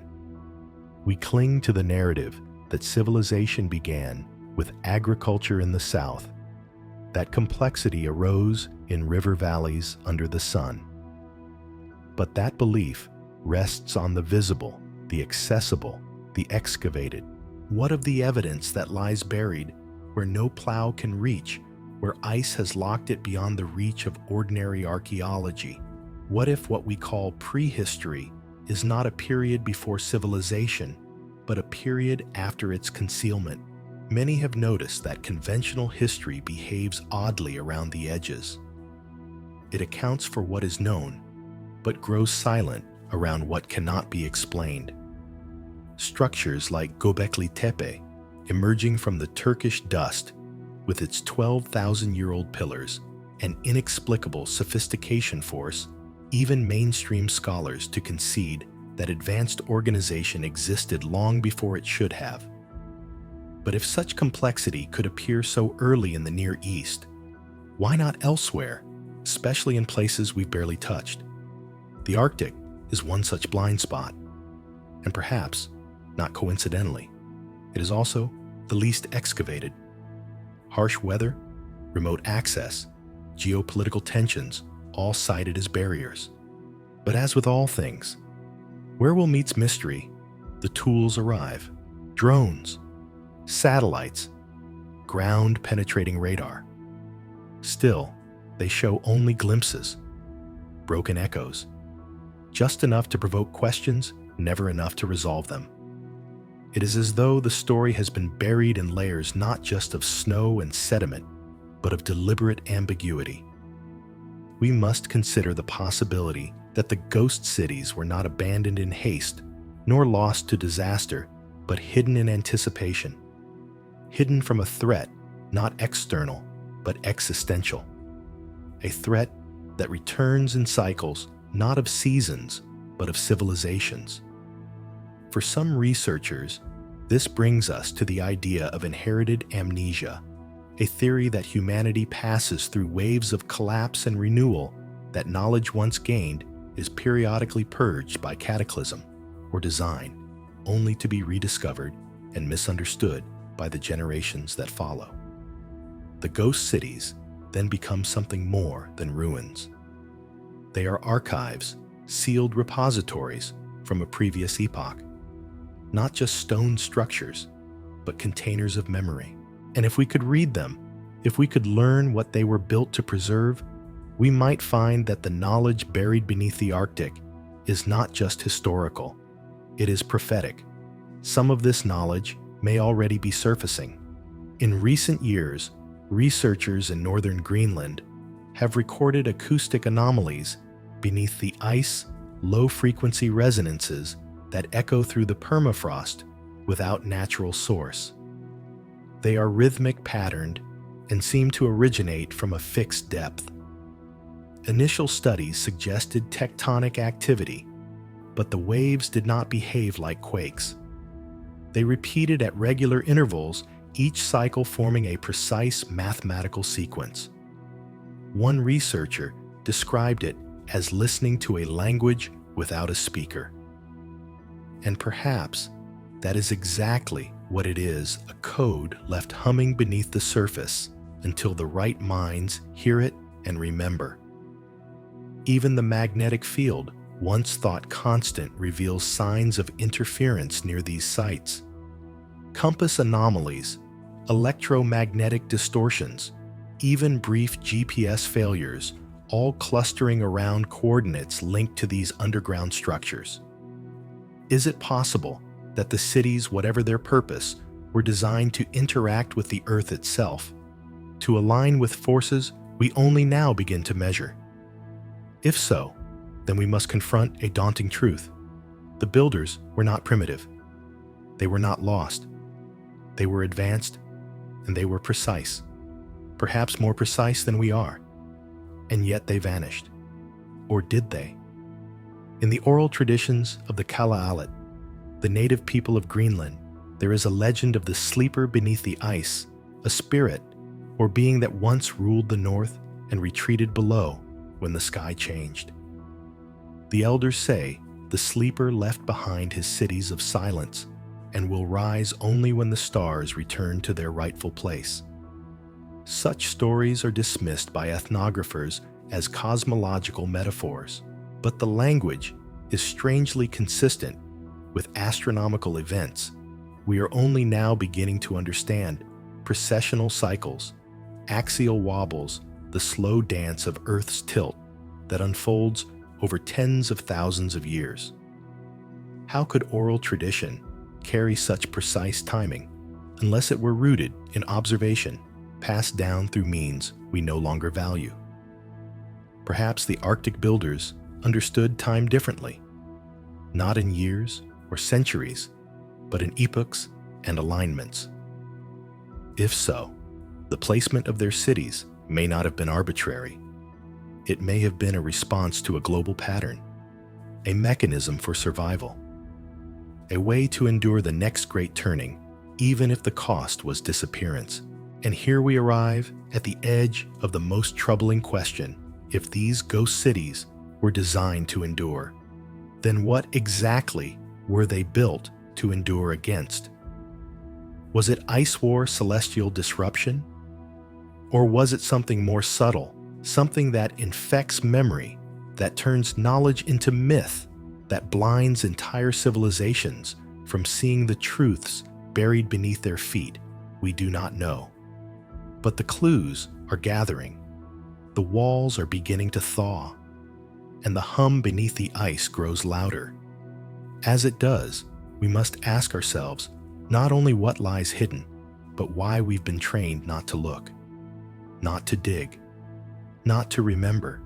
We cling to the narrative that civilization began with agriculture in the south, that complexity arose in river valleys under the sun. But that belief rests on the visible, the accessible, the excavated. What of the evidence that lies buried where no plow can reach, where ice has locked it beyond the reach of ordinary archaeology? What if what we call prehistory is not a period before civilization, but a period after its concealment? Many have noticed that conventional history behaves oddly around the edges. It accounts for what is known, but grows silent around what cannot be explained. Structures like Göbekli Tepe, emerging from the Turkish dust with its 12,000-year-old pillars and inexplicable sophistication, force even mainstream scholars to concede that advanced organization existed long before it should have. But if such complexity could appear so early in the Near East, why not elsewhere, especially in places we've barely touched? The Arctic is one such blind spot, and perhaps, not coincidentally, it is also the least excavated. Harsh weather, remote access, geopolitical tensions, all cited as barriers. But as with all things, where will meets mystery, the tools arrive. Drones, satellites, ground-penetrating radar. Still, they show only glimpses, broken echoes, just enough to provoke questions, never enough to resolve them. It is as though the story has been buried in layers not just of snow and sediment, but of deliberate ambiguity. We must consider the possibility that the ghost cities were not abandoned in haste, nor lost to disaster, but hidden in anticipation. Hidden from a threat, not external, but existential. A threat that returns in cycles, not of seasons, but of civilizations. For some researchers, this brings us to the idea of inherited amnesia, a theory that humanity passes through waves of collapse and renewal, that knowledge once gained is periodically purged by cataclysm or design, only to be rediscovered and misunderstood by the generations that follow. The ghost cities then become something more than ruins. They are archives, sealed repositories from a previous epoch. Not just stone structures, but containers of memory. And if we could read them, if we could learn what they were built to preserve, we might find that the knowledge buried beneath the Arctic is not just historical, it is prophetic. Some of this knowledge may already be surfacing. In recent years, researchers in northern Greenland have recorded acoustic anomalies beneath the ice, low-frequency resonances that echo through the permafrost without natural source. They are rhythmic patterned and seem to originate from a fixed depth. Initial studies suggested tectonic activity, but the waves did not behave like quakes. They repeated at regular intervals, each cycle forming a precise mathematical sequence. One researcher described it as listening to a language without a speaker. And perhaps that is exactly what it is, a code left humming beneath the surface until the right minds hear it and remember. Even the magnetic field, once thought constant, reveals signs of interference near these sites. Compass anomalies, electromagnetic distortions, even brief GPS failures, all clustering around coordinates linked to these underground structures. Is it possible that the cities, whatever their purpose, were designed to interact with the Earth itself, to align with forces we only now begin to measure? If so, then we must confront a daunting truth. The builders were not primitive. They were not lost. They were advanced, and they were precise, perhaps more precise than we are. And yet they vanished. Or did they? In the oral traditions of the Kalaallit, the native people of Greenland, there is a legend of the sleeper beneath the ice, a spirit or being that once ruled the north and retreated below when the sky changed. The elders say the sleeper left behind his cities of silence and will rise only when the stars return to their rightful place. Such stories are dismissed by ethnographers as cosmological metaphors, but the language is strangely consistent with astronomical events. We are only now beginning to understand precessional cycles, axial wobbles, the slow dance of Earth's tilt that unfolds over tens of thousands of years. How could oral tradition carry such precise timing unless it were rooted in observation passed down through means we no longer value? Perhaps the Arctic builders understood time differently, not in years or centuries, but in epochs and alignments. If so, the placement of their cities may not have been arbitrary. It may have been a response to a global pattern, a mechanism for survival, a way to endure the next great turning, even if the cost was disappearance. And here we arrive at the edge of the most troubling question. If these ghost cities were designed to endure, then what exactly were they built to endure against? Was it ice war celestial disruption? Or was it something more subtle, something that infects memory, that turns knowledge into myth, that blinds entire civilizations from seeing the truths buried beneath their feet? We do not know. But the clues are gathering. The walls are beginning to thaw, and the hum beneath the ice grows louder. As it does, we must ask ourselves not only what lies hidden, but why we've been trained not to look, not to dig, not to remember.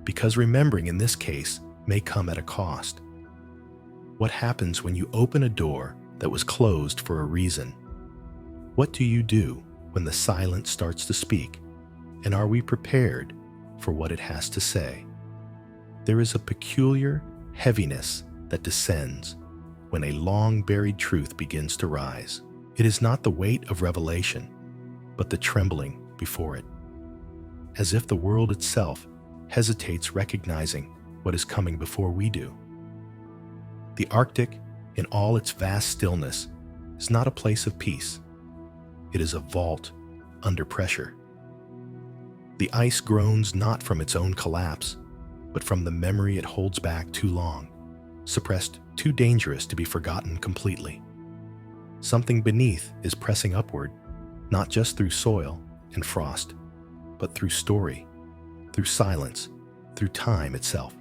Because remembering in this case may come at a cost. What happens when you open a door that was closed for a reason? What do you do when the silence starts to speak? And are we prepared for what it has to say? There is a peculiar heaviness that descends when a long-buried truth begins to rise. It is not the weight of revelation, but the trembling before it, as if the world itself hesitates recognizing what is coming before we do. The Arctic, in all its vast stillness, is not a place of peace. It is a vault under pressure. The ice groans not from its own collapse, but from the memory it holds back too long, suppressed too dangerous to be forgotten completely. Something beneath is pressing upward, not just through soil and frost, but through story, through silence, through time itself.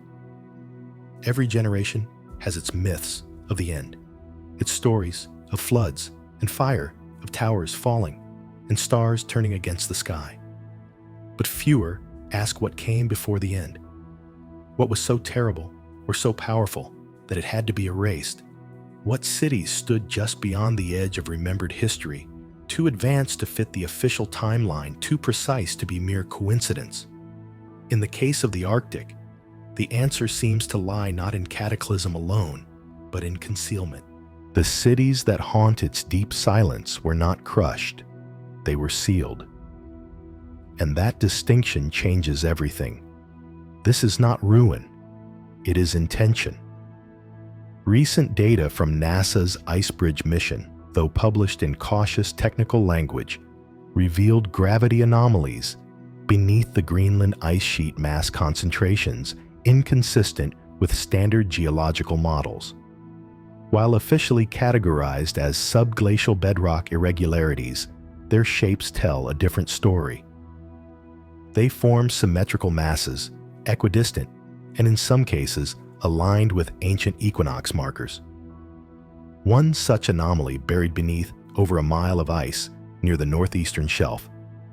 Every generation has its myths of the end, its stories of floods and fire, of towers falling and stars turning against the sky. But fewer ask what came before the end. What was so terrible or so powerful that it had to be erased? What cities stood just beyond the edge of remembered history, too advanced to fit the official timeline, too precise to be mere coincidence? In the case of the Arctic, the answer seems to lie not in cataclysm alone, but in concealment. The cities that haunt its deep silence were not crushed, they were sealed. And that distinction changes everything. This is not ruin, it is intention. Recent data from NASA's Icebridge mission, though published in cautious technical language, revealed gravity anomalies beneath the Greenland ice sheet mass concentrations inconsistent with standard geological models. While officially categorized as subglacial bedrock irregularities, their shapes tell a different story. They form symmetrical masses, equidistant, and in some cases, aligned with ancient equinox markers. One such anomaly buried beneath over a mile of ice near the northeastern shelf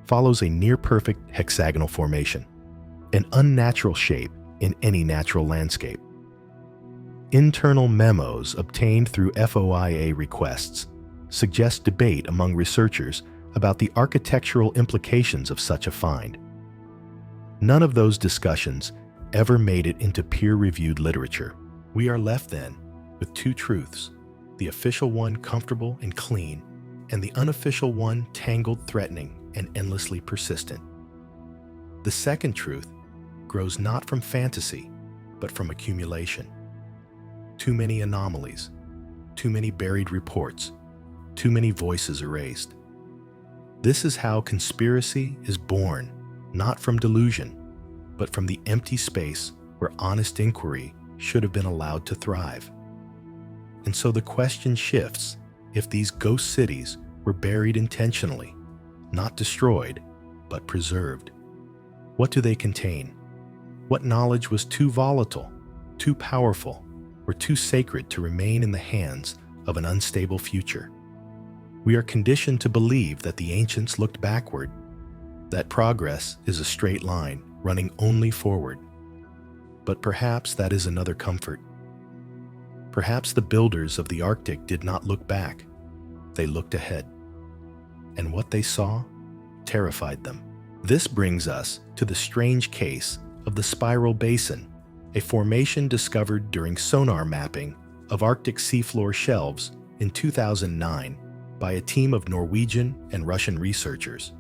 follows a near-perfect hexagonal formation, an unnatural shape in any natural landscape. Internal memos obtained through FOIA requests suggest debate among researchers about the architectural implications of such a find. None of those discussions ever made it into peer-reviewed literature. We are left then with two truths, the official one comfortable and clean, and the unofficial one tangled, threatening, and endlessly persistent. The second truth grows not from fantasy, but from accumulation. Too many anomalies, too many buried reports, too many voices erased. This is how conspiracy is born, not from delusion, but from the empty space where honest inquiry should have been allowed to thrive. And so the question shifts: if these ghost cities were buried intentionally, not destroyed, but preserved. What do they contain? What knowledge was too volatile, too powerful, or too sacred to remain in the hands of an unstable future? We are conditioned to believe that the ancients looked backward, that progress is a straight line running only forward. But perhaps that is another comfort. Perhaps the builders of the Arctic did not look back. They looked ahead. And what they saw terrified them. This brings us to the strange case of the Spiral Basin, a formation discovered during sonar mapping of Arctic seafloor shelves in 2009 by a team of Norwegian and Russian researchers.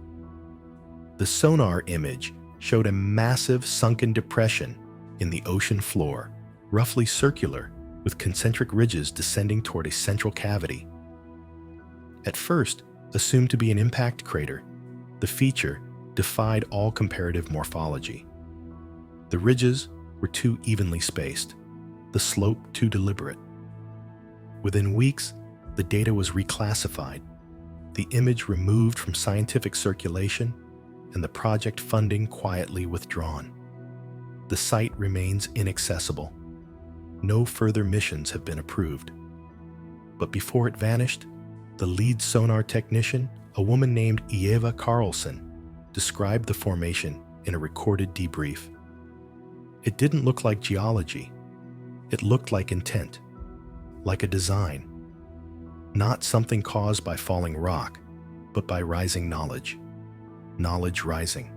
The sonar image showed a massive sunken depression in the ocean floor, roughly circular, with concentric ridges descending toward a central cavity. At first, assumed to be an impact crater, the feature defied all comparative morphology. The ridges were too evenly spaced, the slope too deliberate. Within weeks, the data was reclassified, the image removed from scientific circulation, and the project funding quietly withdrawn. The site remains inaccessible. No further missions have been approved. But before it vanished, the lead sonar technician, a woman named Eva Carlson, described the formation in a recorded debrief. It didn't look like geology. It looked like intent, like a design. Not something caused by falling rock, but by rising knowledge. Knowledge rising.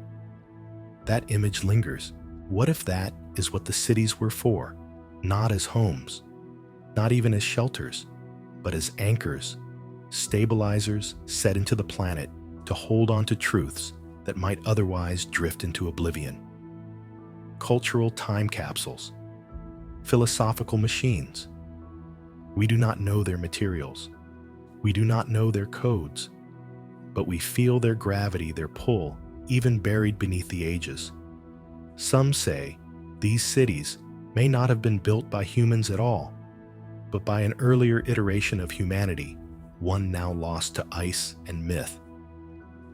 That image lingers. What if that is what the cities were for? Not as homes, not even as shelters, but as anchors, stabilizers set into the planet to hold on to truths that might otherwise drift into oblivion. Cultural time capsules, philosophical machines. We do not know their materials. We do not know their codes, but we feel their gravity, their pull, even buried beneath the ages. Some say these cities may not have been built by humans at all, but by an earlier iteration of humanity, one now lost to ice and myth.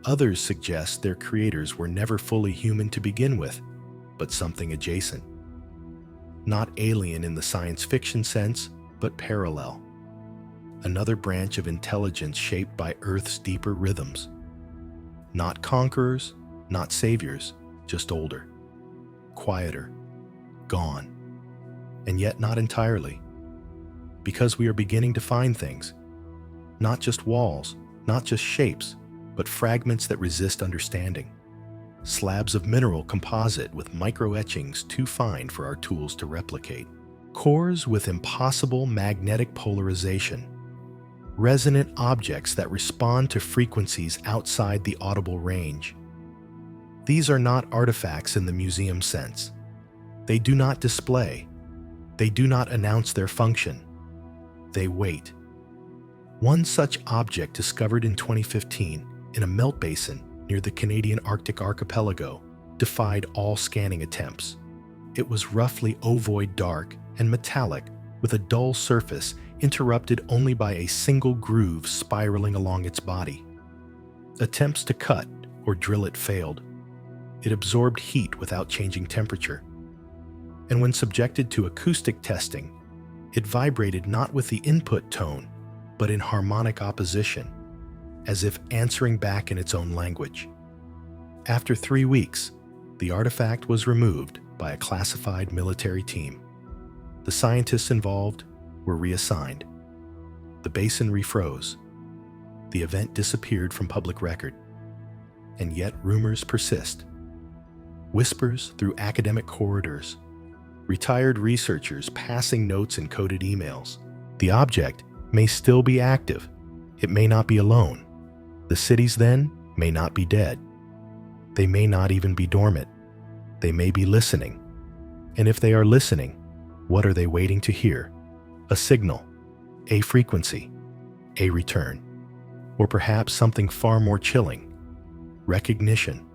Others suggest their creators were never fully human to begin with, but something adjacent. Not alien in the science fiction sense, but parallel. Another branch of intelligence shaped by Earth's deeper rhythms. Not conquerors, not saviors, just older, quieter, gone. And yet not entirely. Because we are beginning to find things. Not just walls, not just shapes, but fragments that resist understanding. Slabs of mineral composite with micro-etchings too fine for our tools to replicate. Cores with impossible magnetic polarization. Resonant objects that respond to frequencies outside the audible range. These are not artifacts in the museum sense. They do not display. They do not announce their function. They wait. One such object discovered in 2015 in a melt basin near the Canadian Arctic archipelago defied all scanning attempts. It was roughly ovoid dark and metallic with a dull surface interrupted only by a single groove spiraling along its body. Attempts to cut or drill it failed. It absorbed heat without changing temperature. And when subjected to acoustic testing, it vibrated not with the input tone, but in harmonic opposition, as if answering back in its own language. After 3 weeks, the artifact was removed by a classified military team. The scientists involved were reassigned. The basin refroze. The event disappeared from public record. And yet rumors persist. Whispers through academic corridors. Retired researchers passing notes in coded emails. The object may still be active. It may not be alone. The cities then may not be dead. They may not even be dormant. They may be listening. And if they are listening, what are they waiting to hear? A signal, a frequency, a return, or perhaps something far more chilling, recognition.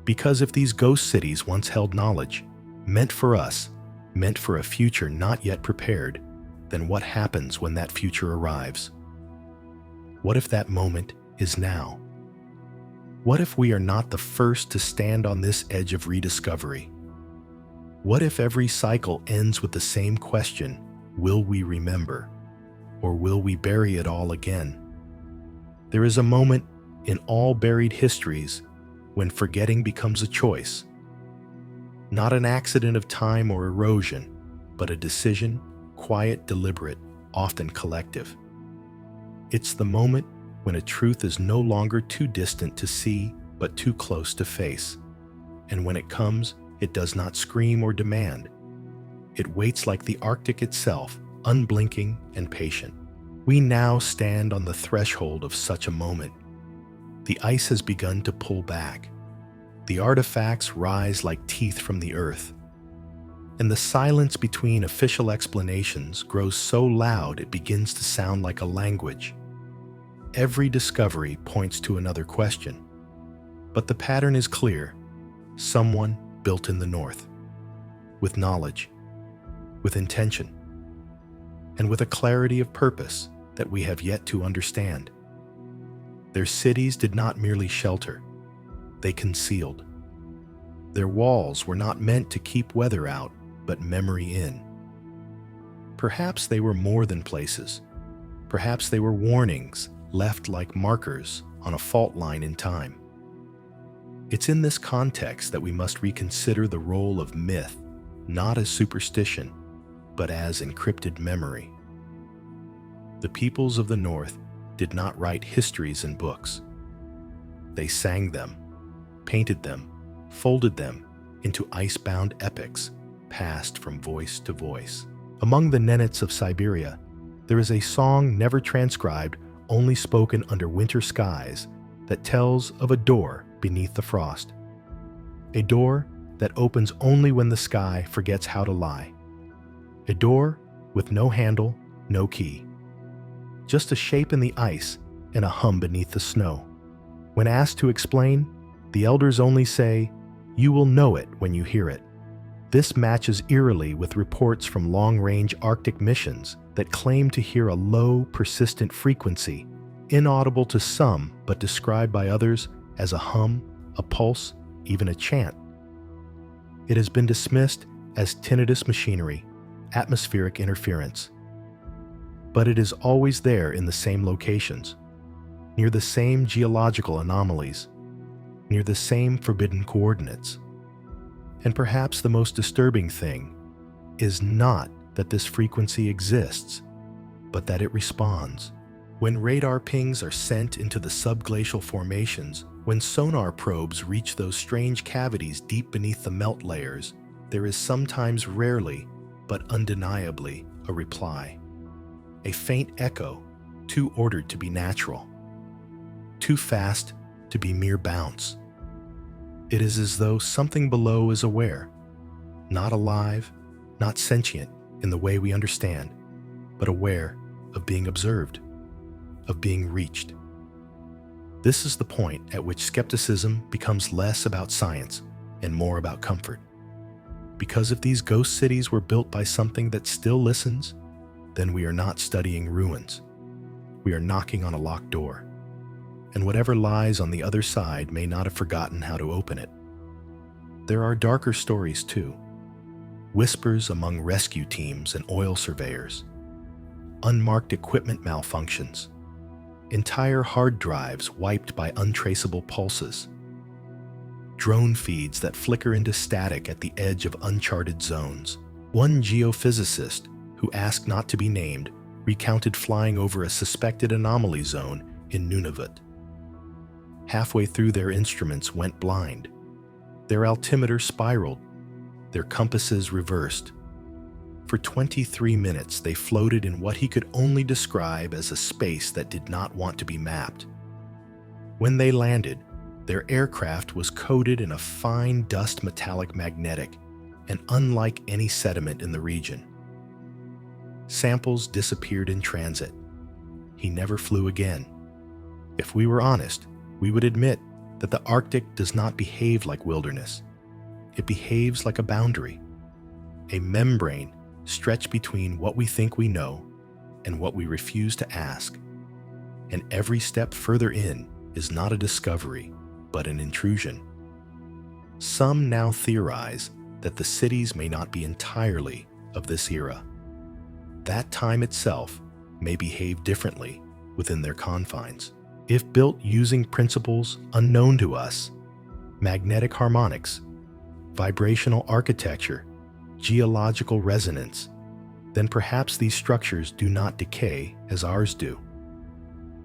Because if these ghost cities once held knowledge, meant for us, meant for a future not yet prepared, then what happens when that future arrives? What if that moment is now? What if we are not the first to stand on this edge of rediscovery? What if every cycle ends with the same question, will we remember? Or will we bury it all again? There is a moment in all buried histories when forgetting becomes a choice. Not an accident of time or erosion, but a decision, quiet, deliberate, often collective. It's the moment when a truth is no longer too distant to see, but too close to face. And when it comes, it does not scream or demand. It waits like the Arctic itself, unblinking and patient. We now stand on the threshold of such a moment. The ice has begun to pull back. The artifacts rise like teeth from the earth. And the silence between official explanations grows so loud it begins to sound like a language. Every discovery points to another question. But the pattern is clear. Someone built in the north. With knowledge. With intention. And with a clarity of purpose that we have yet to understand. Their cities did not merely shelter. They concealed. Their walls were not meant to keep weather out, but memory in. Perhaps they were more than places. Perhaps they were warnings left like markers on a fault line in time. It's in this context that we must reconsider the role of myth, not as superstition, but as encrypted memory. The peoples of the North did not write histories in books. They sang them, painted them, folded them into ice-bound epics, passed from voice to voice. Among the Nenets of Siberia, there is a song never transcribed, only spoken under winter skies, that tells of a door beneath the frost. A door that opens only when the sky forgets how to lie. A door with no handle, no key. Just a shape in the ice and a hum beneath the snow. When asked to explain, the elders only say, "You will know it when you hear it." This matches eerily with reports from long-range Arctic missions that claim to hear a low, persistent frequency, inaudible to some but described by others as a hum, a pulse, even a chant. It has been dismissed as tinnitus machinery, atmospheric interference. But it is always there in the same locations, near the same geological anomalies, near the same forbidden coordinates. And perhaps the most disturbing thing is not that this frequency exists, but that it responds. When radar pings are sent into the subglacial formations, when sonar probes reach those strange cavities deep beneath the melt layers, there is sometimes rarely, but undeniably, a reply. A faint echo, too ordered to be natural. Too fast to be mere bounce. It is as though something below is aware, not alive, not sentient in the way we understand, but aware of being observed, of being reached. This is the point at which skepticism becomes less about science and more about comfort. Because if these ghost cities were built by something that still listens, then we are not studying ruins. We are knocking on a locked door. And whatever lies on the other side may not have forgotten how to open it. There are darker stories too. Whispers among rescue teams and oil surveyors. Unmarked equipment malfunctions. Entire hard drives wiped by untraceable pulses. Drone feeds that flicker into static at the edge of uncharted zones. One geophysicist, who asked not to be named, recounted flying over a suspected anomaly zone in Nunavut. Halfway through, their instruments went blind. Their altimeter spiraled, their compasses reversed. For 23 minutes, they floated in what he could only describe as a space that did not want to be mapped. When they landed, their aircraft was coated in a fine dust metallic magnetic and unlike any sediment in the region. Samples disappeared in transit. He never flew again. If we were honest, we would admit that the Arctic does not behave like wilderness. It behaves like a boundary, a membrane stretched between what we think we know and what we refuse to ask. And every step further in is not a discovery, but an intrusion. Some now theorize that the cities may not be entirely of this era. That time itself may behave differently within their confines. If built using principles unknown to us, magnetic harmonics, vibrational architecture, geological resonance, then perhaps these structures do not decay as ours do.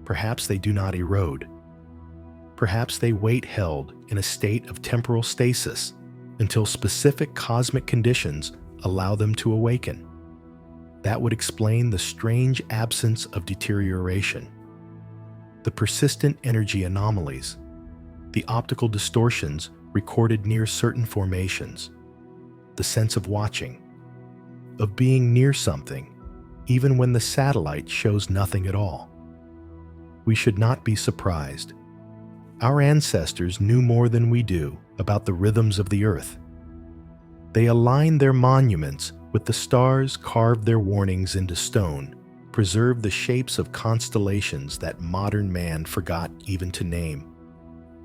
Perhaps they do not erode. Perhaps they wait held in a state of temporal stasis until specific cosmic conditions allow them to awaken. That would explain the strange absence of deterioration, the persistent energy anomalies, the optical distortions recorded near certain formations, the sense of watching, of being near something, even when the satellite shows nothing at all. We should not be surprised. Our ancestors knew more than we do about the rhythms of the earth. They aligned their monuments with the stars, carved their warnings into stone, preserved the shapes of constellations that modern man forgot even to name.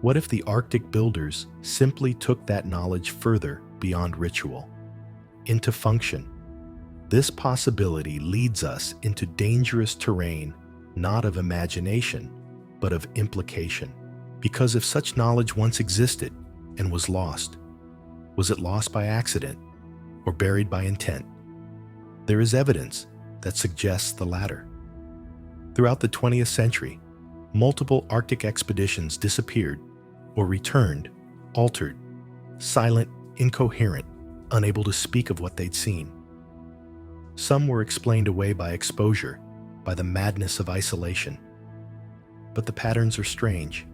What if the Arctic builders simply took that knowledge further beyond ritual, into function? This possibility leads us into dangerous terrain, not of imagination, but of implication. Because if such knowledge once existed and was lost, was it lost by accident or buried by intent? There is evidence that suggests the latter. Throughout the 20th century, multiple Arctic expeditions disappeared or returned, altered, silent, incoherent, unable to speak of what they'd seen. Some were explained away by exposure, by the madness of isolation. But the patterns are strange.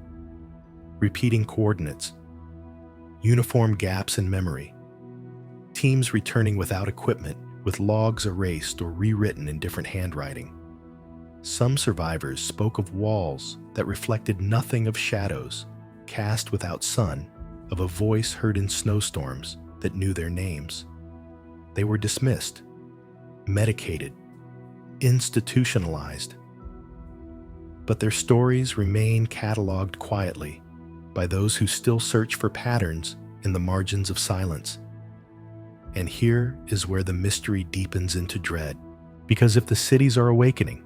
Repeating coordinates, uniform gaps in memory, teams returning without equipment, with logs erased or rewritten in different handwriting. Some survivors spoke of walls that reflected nothing of shadows, cast without sun, of a voice heard in snowstorms that knew their names. They were dismissed, medicated, institutionalized. But their stories remain cataloged quietly by those who still search for patterns in the margins of silence. And here is where the mystery deepens into dread. Because if the cities are awakening,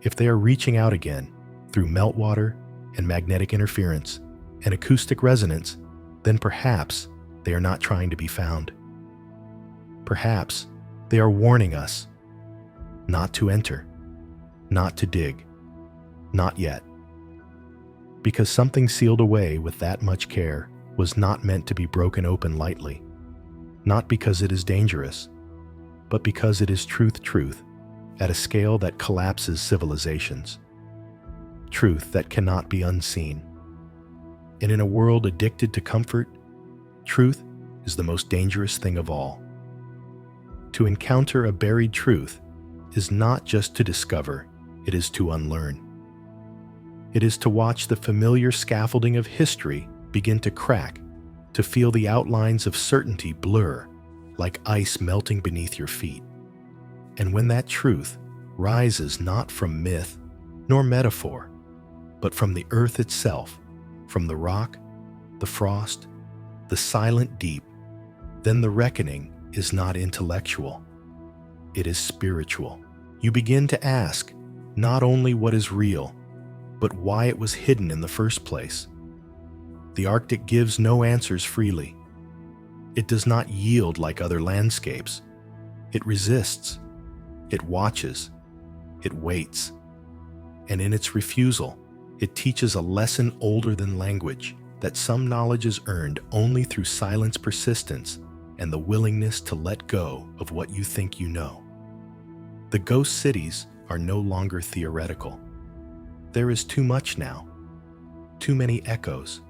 if they are reaching out again through meltwater and magnetic interference and acoustic resonance, then perhaps they are not trying to be found. Perhaps they are warning us not to enter, not to dig, not yet. Because something sealed away with that much care was not meant to be broken open lightly. Not because it is dangerous, but because it is truth at a scale that collapses civilizations. Truth that cannot be unseen. And in a world addicted to comfort, truth is the most dangerous thing of all. To encounter a buried truth is not just to discover, it is to unlearn. It is to watch the familiar scaffolding of history begin to crack, to feel the outlines of certainty blur like ice melting beneath your feet. And when that truth rises not from myth nor metaphor, but from the earth itself, from the rock, the frost, the silent deep, then the reckoning is not intellectual. It is spiritual. You begin to ask not only what is real, but why it was hidden in the first place. The Arctic gives no answers freely. It does not yield like other landscapes. It resists. It watches. It waits. And in its refusal, it teaches a lesson older than language, that some knowledge is earned only through silence, persistence, and the willingness to let go of what you think you know. The ghost cities are no longer theoretical. There is too much now. Too many echoes.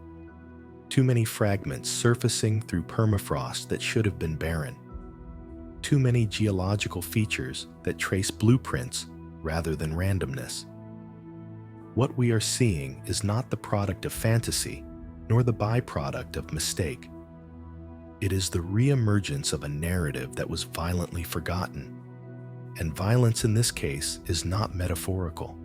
Too many fragments surfacing through permafrost that should have been barren. Too many geological features that trace blueprints rather than randomness. What we are seeing is not the product of fantasy, nor the byproduct of mistake. It is the reemergence of a narrative that was violently forgotten. And violence in this case is not metaphorical.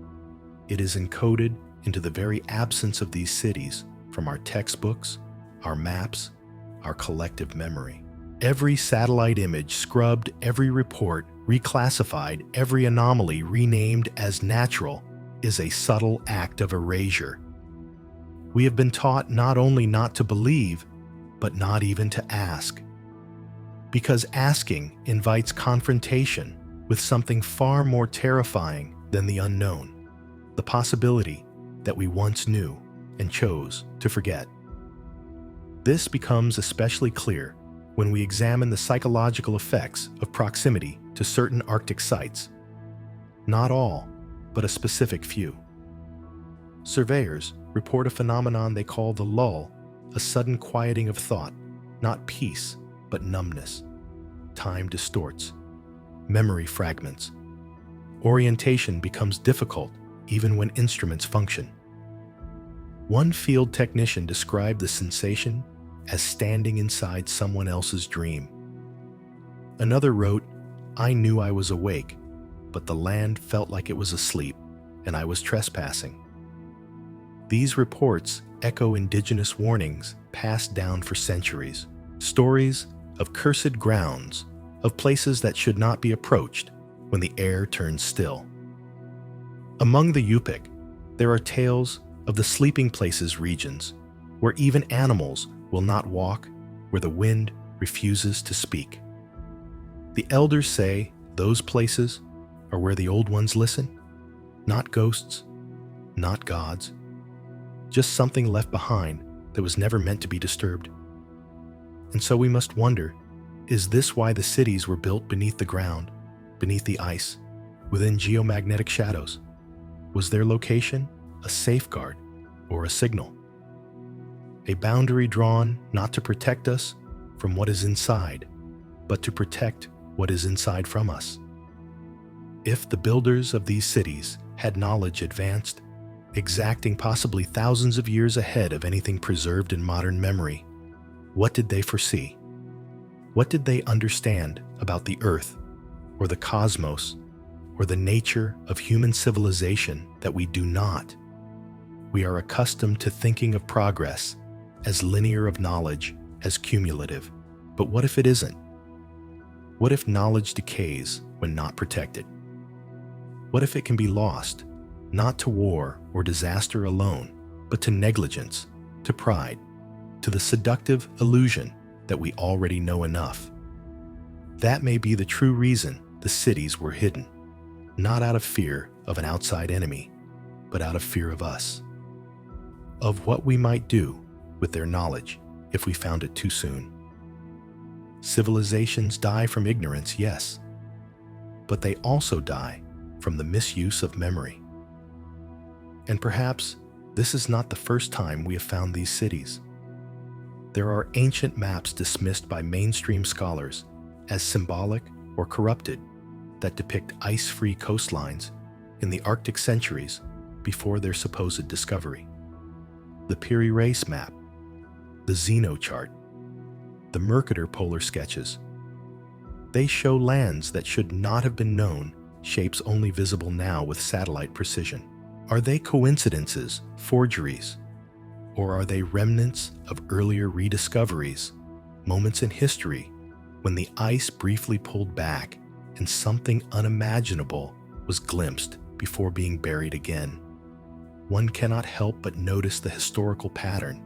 It is encoded into the very absence of these cities from our textbooks, our maps, our collective memory. Every satellite image scrubbed, every report reclassified, every anomaly renamed as natural is a subtle act of erasure. We have been taught not only not to believe, but not even to ask. Because asking invites confrontation with something far more terrifying than the unknown, the possibility that we once knew and chose to forget. This becomes especially clear when we examine the psychological effects of proximity to certain Arctic sites. Not all, but a specific few. Surveyors report a phenomenon they call the lull, a sudden quieting of thought, not peace, but numbness. Time distorts. Memory fragments. Orientation becomes difficult even when instruments function. One field technician described the sensation as standing inside someone else's dream. Another wrote, "I knew I was awake, but the land felt like it was asleep, and I was trespassing." These reports echo indigenous warnings passed down for centuries, stories of cursed grounds, of places that should not be approached when the air turns still. Among the Yupik, there are tales of the sleeping places regions, where even animals will not walk, where the wind refuses to speak. The elders say those places are where the old ones listen, not ghosts, not gods, just something left behind that was never meant to be disturbed. And so we must wonder, is this why the cities were built beneath the ground, beneath the ice, within geomagnetic shadows? Was their location a safeguard or a signal? A boundary drawn not to protect us from what is inside, but to protect what is inside from us. If the builders of these cities had knowledge advanced, exacting possibly thousands of years ahead of anything preserved in modern memory, what did they foresee? What did they understand about the Earth, or the cosmos, or the nature of human civilization that we do not? We are accustomed to thinking of progress as linear, of knowledge as cumulative. But what if it isn't? What if knowledge decays when not protected? What if it can be lost, not to war or disaster alone, but to negligence, to pride, to the seductive illusion that we already know enough? That may be the true reason the cities were hidden, not out of fear of an outside enemy, but out of fear of us, of what we might do with their knowledge if we found it too soon. Civilizations die from ignorance, yes, but they also die from the misuse of memory. And perhaps this is not the first time we have found these cities. There are ancient maps dismissed by mainstream scholars as symbolic or corrupted that depict ice-free coastlines in the Arctic centuries before their supposed discovery. The Piri Reis map, the Zeno chart, the Mercator polar sketches. They show lands that should not have been known, shapes only visible now with satellite precision. Are they coincidences, forgeries, or are they remnants of earlier rediscoveries, moments in history when the ice briefly pulled back and something unimaginable was glimpsed before being buried again? One cannot help but notice the historical pattern.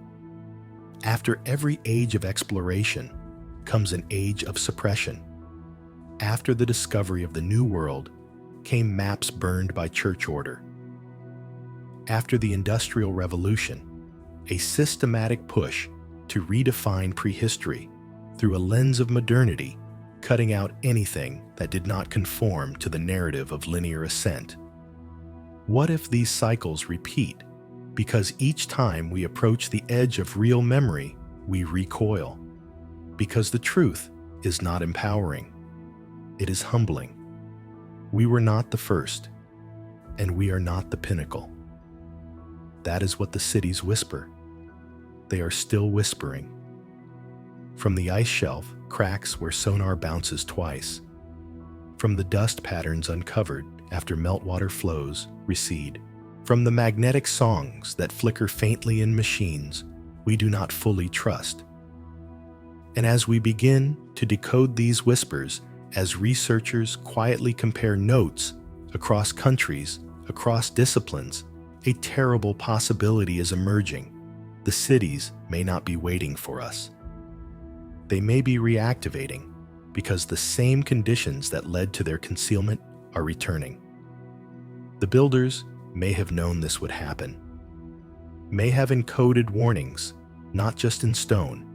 After every age of exploration comes an age of suppression. After the discovery of the New World came maps burned by church order. After the Industrial Revolution, a systematic push to redefine prehistory through a lens of modernity, cutting out anything that did not conform to the narrative of linear ascent. What if these cycles repeat? Because each time we approach the edge of real memory, we recoil. Because the truth is not empowering. It is humbling. We were not the first, and we are not the pinnacle. That is what the cities whisper. They are still whispering. From the ice shelf, cracks where sonar bounces twice. From the dust patterns uncovered after meltwater flows recede. From the magnetic songs that flicker faintly in machines we do not fully trust. And as we begin to decode these whispers, as researchers quietly compare notes across countries, across disciplines, a terrible possibility is emerging. The cities may not be waiting for us. They may be reactivating because the same conditions that led to their concealment are returning. The builders may have known this would happen, may have encoded warnings, not just in stone,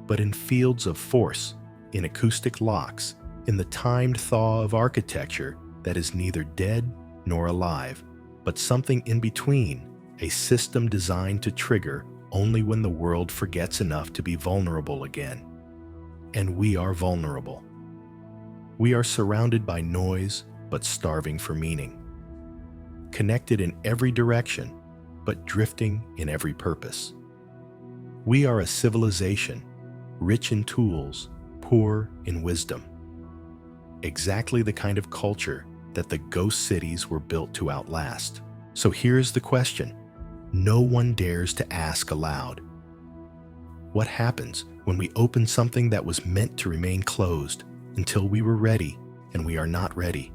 but in fields of force, in acoustic locks, in the timed thaw of architecture that is neither dead nor alive, but something in between, a system designed to trigger only when the world forgets enough to be vulnerable again. And we are vulnerable. We are surrounded by noise, but starving for meaning. Connected in every direction, but drifting in every purpose. We are a civilization, rich in tools, poor in wisdom. Exactly the kind of culture that the ghost cities were built to outlast. So here's the question no one dares to ask aloud. What happens when we open something that was meant to remain closed until we were ready and we are not ready?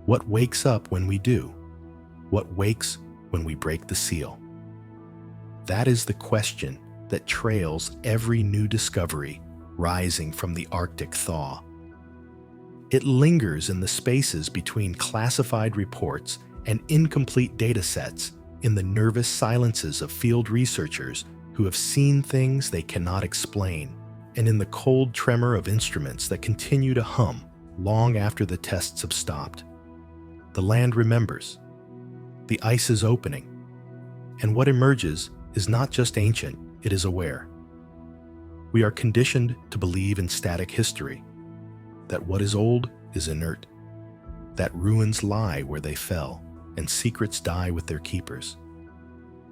What wakes up when we do? What wakes when we break the seal? That is the question that trails every new discovery rising from the Arctic thaw. It lingers in the spaces between classified reports and incomplete data sets, in the nervous silences of field researchers who have seen things they cannot explain, and in the cold tremor of instruments that continue to hum long after the tests have stopped. The land remembers. The ice is opening. And what emerges is not just ancient, it is aware. We are conditioned to believe in static history, that what is old is inert, that ruins lie where they fell, and secrets die with their keepers.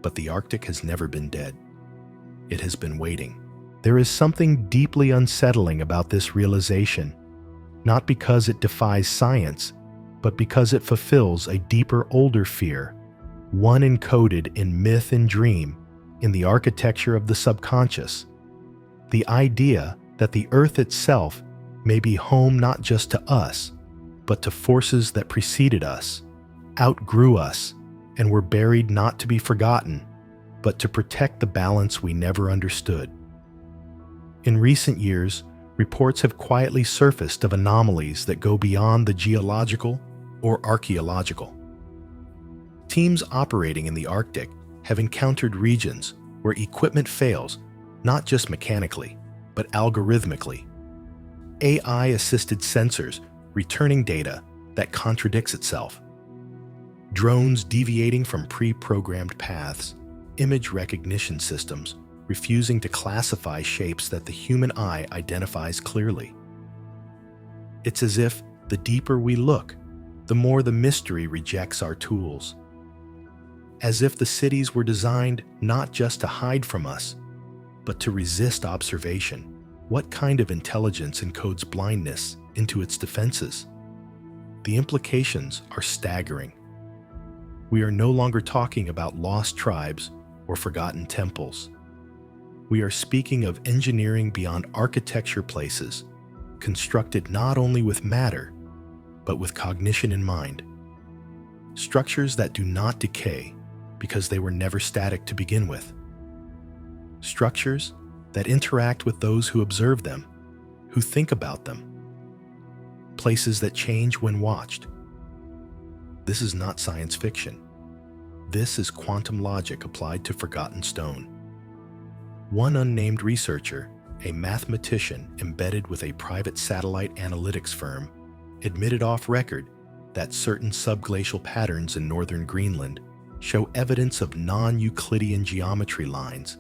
But the Arctic has never been dead. It has been waiting. There is something deeply unsettling about this realization, not because it defies science, but because it fulfills a deeper, older fear, one encoded in myth and dream, in the architecture of the subconscious. The idea that the Earth itself may be home not just to us, but to forces that preceded us, outgrew us, and were buried not to be forgotten, but to protect the balance we never understood. In recent years, reports have quietly surfaced of anomalies that go beyond the geological or archaeological. Teams operating in the Arctic have encountered regions where equipment fails, not just mechanically, but algorithmically. AI-assisted sensors returning data that contradicts itself. Drones deviating from pre-programmed paths, image recognition systems refusing to classify shapes that the human eye identifies clearly. It's as if the deeper we look, the more the mystery rejects our tools. As if the cities were designed not just to hide from us, but to resist observation. What kind of intelligence encodes blindness into its defenses? The implications are staggering. We are no longer talking about lost tribes or forgotten temples. We are speaking of engineering beyond architecture places, constructed not only with matter, but with cognition in mind. Structures that do not decay because they were never static to begin with. Structures that interact with those who observe them, who think about them. Places that change when watched. This is not science fiction. This is quantum logic applied to forgotten stone. One unnamed researcher, a mathematician embedded with a private satellite analytics firm, admitted off record that certain subglacial patterns in northern Greenland show evidence of non-Euclidean geometry lines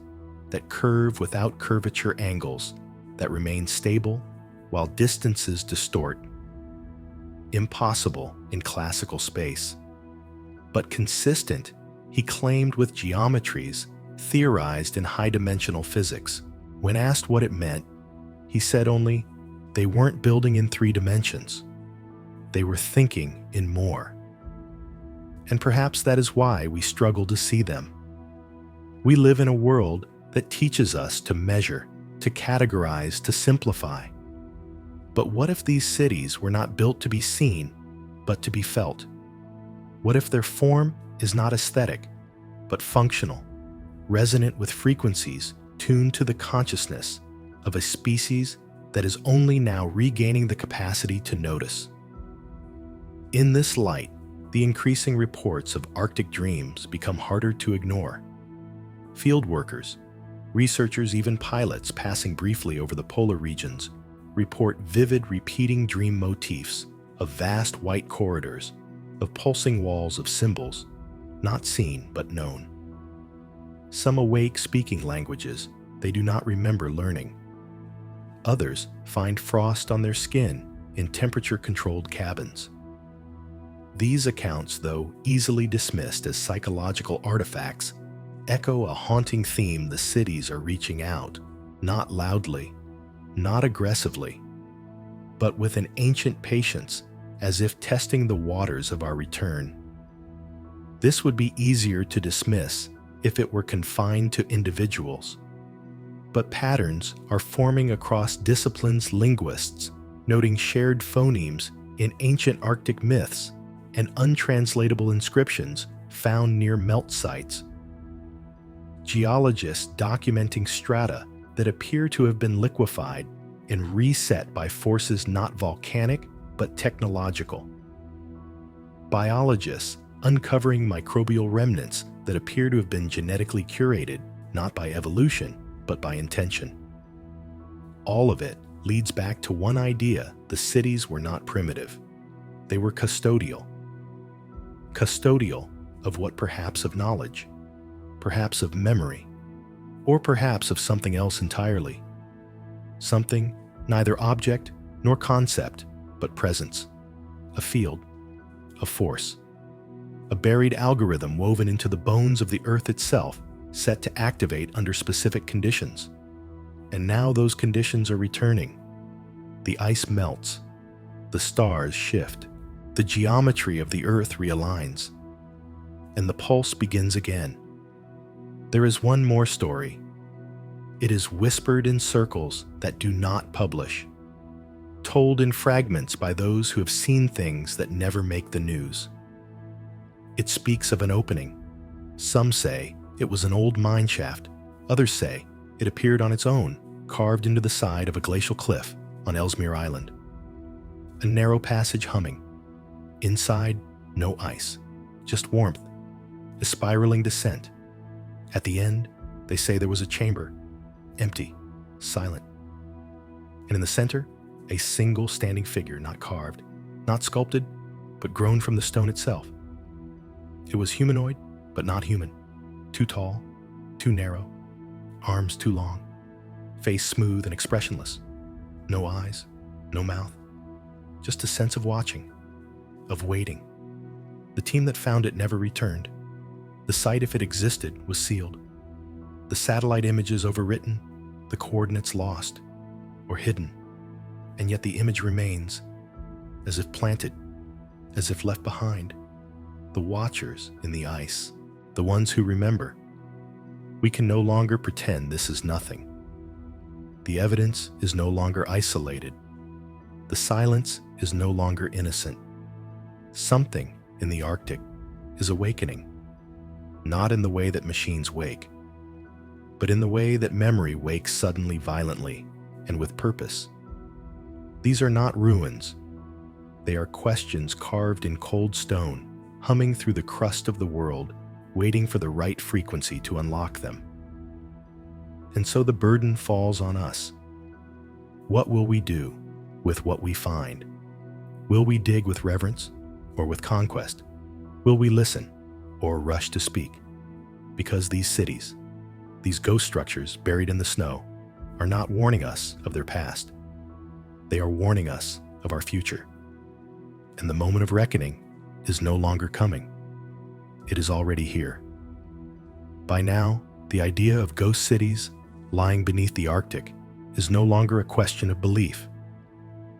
that curve without curvature angles, that remain stable while distances distort. Impossible in classical space, but consistent, he claimed, with geometries theorized in high-dimensional physics. When asked what it meant, he said only, they weren't building in 3 dimensions. They were thinking in more. And perhaps that is why we struggle to see them. We live in a world that teaches us to measure, to categorize, to simplify. But what if these cities were not built to be seen, but to be felt? What if their form is not aesthetic, but functional, resonant with frequencies tuned to the consciousness of a species that is only now regaining the capacity to notice? In this light, the increasing reports of Arctic dreams become harder to ignore. Field workers, researchers, even pilots passing briefly over the polar regions report vivid repeating dream motifs of vast white corridors, of pulsing walls of symbols, not seen but known. Some awake speaking languages they do not remember learning. Others find frost on their skin in temperature-controlled cabins. These accounts, though easily dismissed as psychological artifacts, echo a haunting theme the cities are reaching out, not loudly, not aggressively, but with an ancient patience, as if testing the waters of our return. This would be easier to dismiss if it were confined to individuals. But patterns are forming across disciplines. Linguists noting shared phonemes in ancient Arctic myths and untranslatable inscriptions found near melt sites. Geologists documenting strata that appear to have been liquefied and reset by forces not volcanic but technological. Biologists uncovering microbial remnants that appear to have been genetically curated, not by evolution, but by intention. All of it leads back to one idea: the cities were not primitive. They were custodial. Custodial of what? Perhaps of knowledge, perhaps of memory, or perhaps of something else entirely. Something, neither object nor concept, but presence, a field, a force, a buried algorithm woven into the bones of the earth itself, set to activate under specific conditions. And now those conditions are returning. The ice melts, the stars shift, the geometry of the earth realigns, and the pulse begins again. There is one more story. It is whispered in circles that do not publish, told in fragments by those who have seen things that never make the news. It speaks of an opening. Some say it was an old mine shaft. Others say it appeared on its own, carved into the side of a glacial cliff on Ellesmere Island. A narrow passage humming. Inside, no ice, just warmth, a spiraling descent. At the end, they say there was a chamber, empty, silent. And in the center, a single standing figure, not carved, not sculpted, but grown from the stone itself. It was humanoid, but not human. Too tall, too narrow, arms too long, face smooth and expressionless. No eyes, no mouth, just a sense of watching, of waiting. The team that found it never returned. The site, if it existed, was sealed. The satellite images overwritten, the coordinates lost or hidden, and yet the image remains, as if planted, as if left behind. The watchers in the ice, the ones who remember. We can no longer pretend this is nothing. The evidence is no longer isolated. The silence is no longer innocent. Something in the Arctic is awakening, not in the way that machines wake, but in the way that memory wakes suddenly, violently, and with purpose. These are not ruins. They are questions carved in cold stone, humming through the crust of the world, waiting for the right frequency to unlock them. And so the burden falls on us. What will we do with what we find? Will we dig with reverence or with conquest? Will we listen or rush to speak? Because these cities, these ghost structures buried in the snow, are not warning us of their past. They are warning us of our future. And the moment of reckoning is no longer coming. It is already here. By now, the idea of ghost cities lying beneath the Arctic is no longer a question of belief.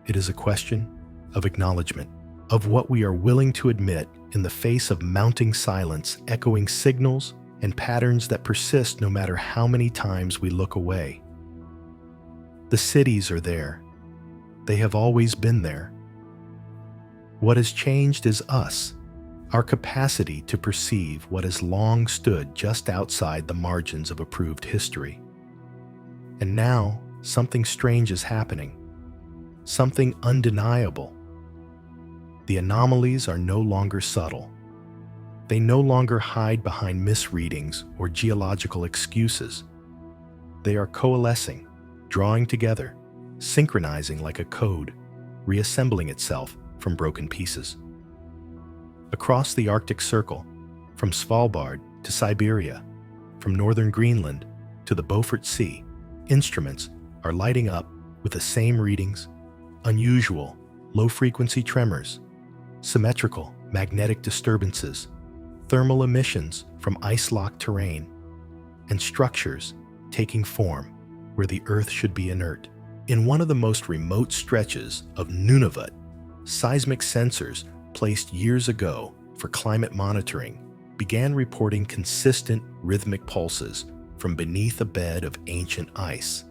It is a question of acknowledgement, of what we are willing to admit in the face of mounting silence, echoing signals and patterns that persist no matter how many times we look away. The cities are there. They have always been there. What has changed is us, our capacity to perceive what has long stood just outside the margins of approved history. And now, something strange is happening, something undeniable. The anomalies are no longer subtle. They no longer hide behind misreadings or geological excuses. They are coalescing, drawing together, synchronizing like a code, reassembling itself from broken pieces. Across the Arctic Circle, from Svalbard to Siberia, from northern Greenland to the Beaufort Sea, instruments are lighting up with the same readings: unusual, low-frequency tremors, symmetrical magnetic disturbances, thermal emissions from ice-locked terrain, and structures taking form where the Earth should be inert. In one of the most remote stretches of Nunavut, seismic sensors placed years ago for climate monitoring began reporting consistent rhythmic pulses from beneath a bed of ancient ice.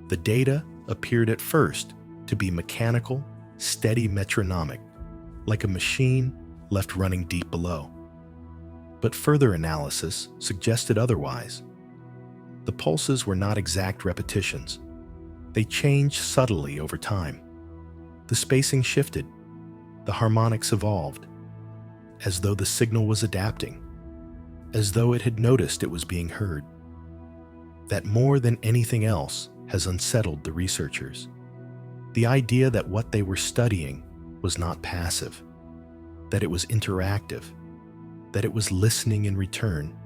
The data appeared at first to be mechanical, steady metronomic, like a machine left running deep below. But further analysis suggested otherwise. The pulses were not exact repetitions. They changed subtly over time. The spacing shifted. The harmonics evolved, as though the signal was adapting, as though it had noticed it was being heard. That more than anything else has unsettled the researchers. The idea that what they were studying was not passive, that it was interactive, that it was listening in return.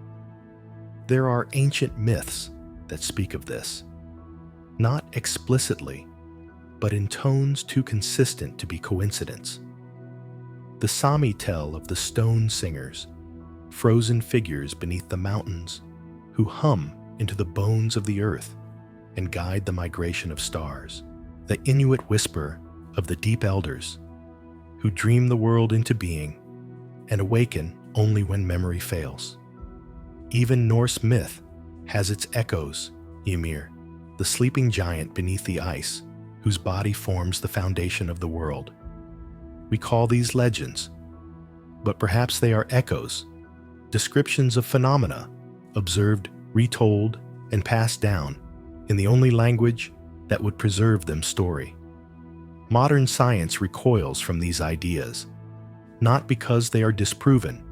There are ancient myths that speak of this, not explicitly, but in tones too consistent to be coincidence. The Sami tell of the stone singers, frozen figures beneath the mountains, who hum into the bones of the earth and guide the migration of stars. The Inuit whisper of the deep elders, who dream the world into being and awaken only when memory fails. Even Norse myth has its echoes: Ymir, the sleeping giant beneath the ice, whose body forms the foundation of the world. We call these legends, but perhaps they are echoes, descriptions of phenomena observed, retold, and passed down in the only language that would preserve them story. Modern science recoils from these ideas, not because they are disproven,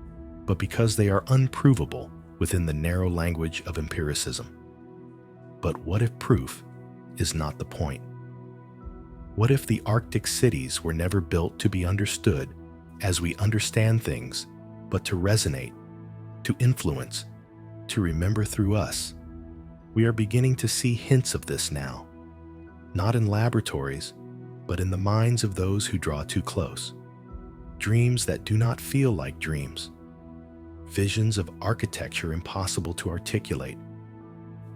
but because they are unprovable within the narrow language of empiricism. But what if proof is not the point? What if the Arctic cities were never built to be understood as we understand things, but to resonate, to influence, to remember through us? We are beginning to see hints of this now, not in laboratories, but in the minds of those who draw too close. Dreams that do not feel like dreams. Visions of architecture impossible to articulate.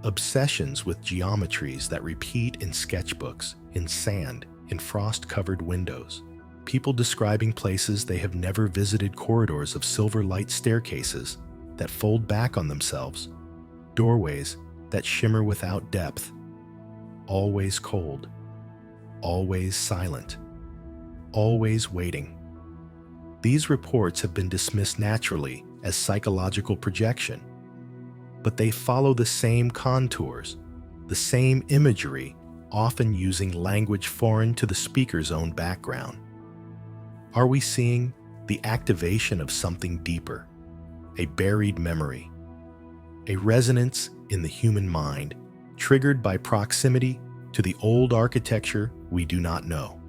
Obsessions with geometries that repeat in sketchbooks, in sand, in frost-covered windows. People describing places they have never visited, corridors of silver light staircases that fold back on themselves, doorways that shimmer without depth, always cold, always silent, always waiting. These reports have been dismissed naturally as psychological projection, but they follow the same contours, the same imagery, often using language foreign to the speaker's own background. Are we seeing the activation of something deeper, a buried memory, a resonance in the human mind, triggered by proximity to the old architecture we do not know?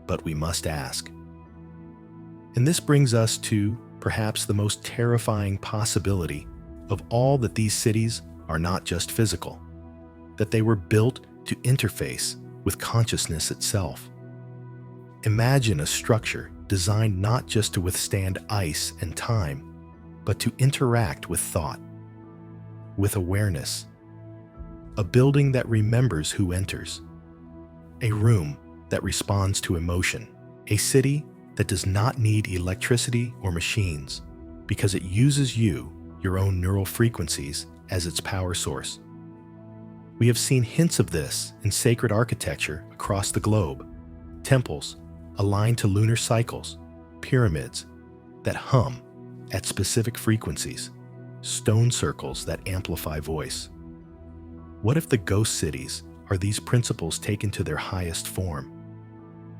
But we must ask. And this brings us to perhaps the most terrifying possibility of all, that these cities are not just physical, that they were built to interface with consciousness itself. Imagine a structure designed not just to withstand ice and time, but to interact with thought, with awareness. A building that remembers who enters, a room that responds to emotion, a city that does not need electricity or machines because it uses you your own neural frequencies as its power source. We have seen hints of this in sacred architecture across the globe. Temples aligned to lunar cycles, pyramids that hum at specific frequencies, stone circles that amplify voice. What if the ghost cities are these principles taken to their highest form?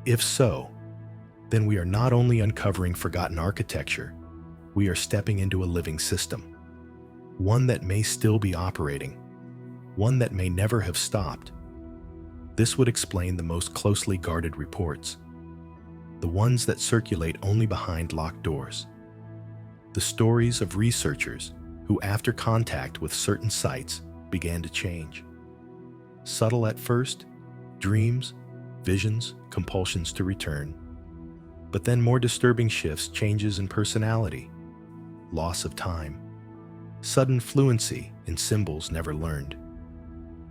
If so, then we are not only uncovering forgotten architecture, we are stepping into a living system, one that may still be operating, one that may never have stopped. This would explain the most closely guarded reports, the ones that circulate only behind locked doors. The stories of researchers who, after contact with certain sites, began to change. Subtle at first, dreams, visions, compulsions to return, but then more disturbing shifts, changes in personality, loss of time, sudden fluency in symbols never learned,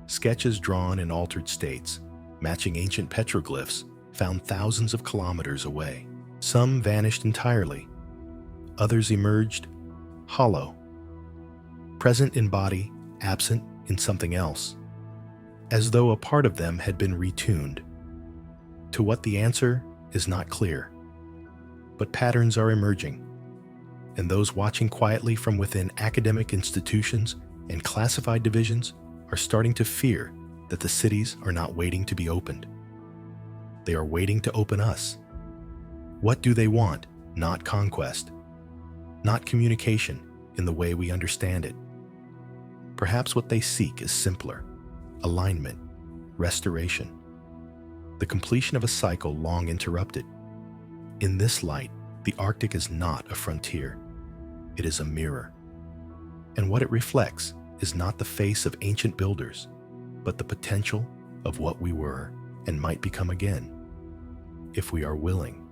sketches drawn in altered states, matching ancient petroglyphs found thousands of kilometers away. Some vanished entirely, others emerged hollow, present in body, absent in something else, as though a part of them had been retuned. To what the answer is not clear, but patterns are emerging, and those watching quietly from within academic institutions and classified divisions are starting to fear that the cities are not waiting to be opened. They are waiting to open us. What do they want? Not conquest, not communication in the way we understand it. Perhaps what they seek is simpler: alignment, restoration, the completion of a cycle long interrupted. In this light, the Arctic is not a frontier. It is a mirror. And what it reflects is not the face of ancient builders, but the potential of what we were and might become again, if we are willing,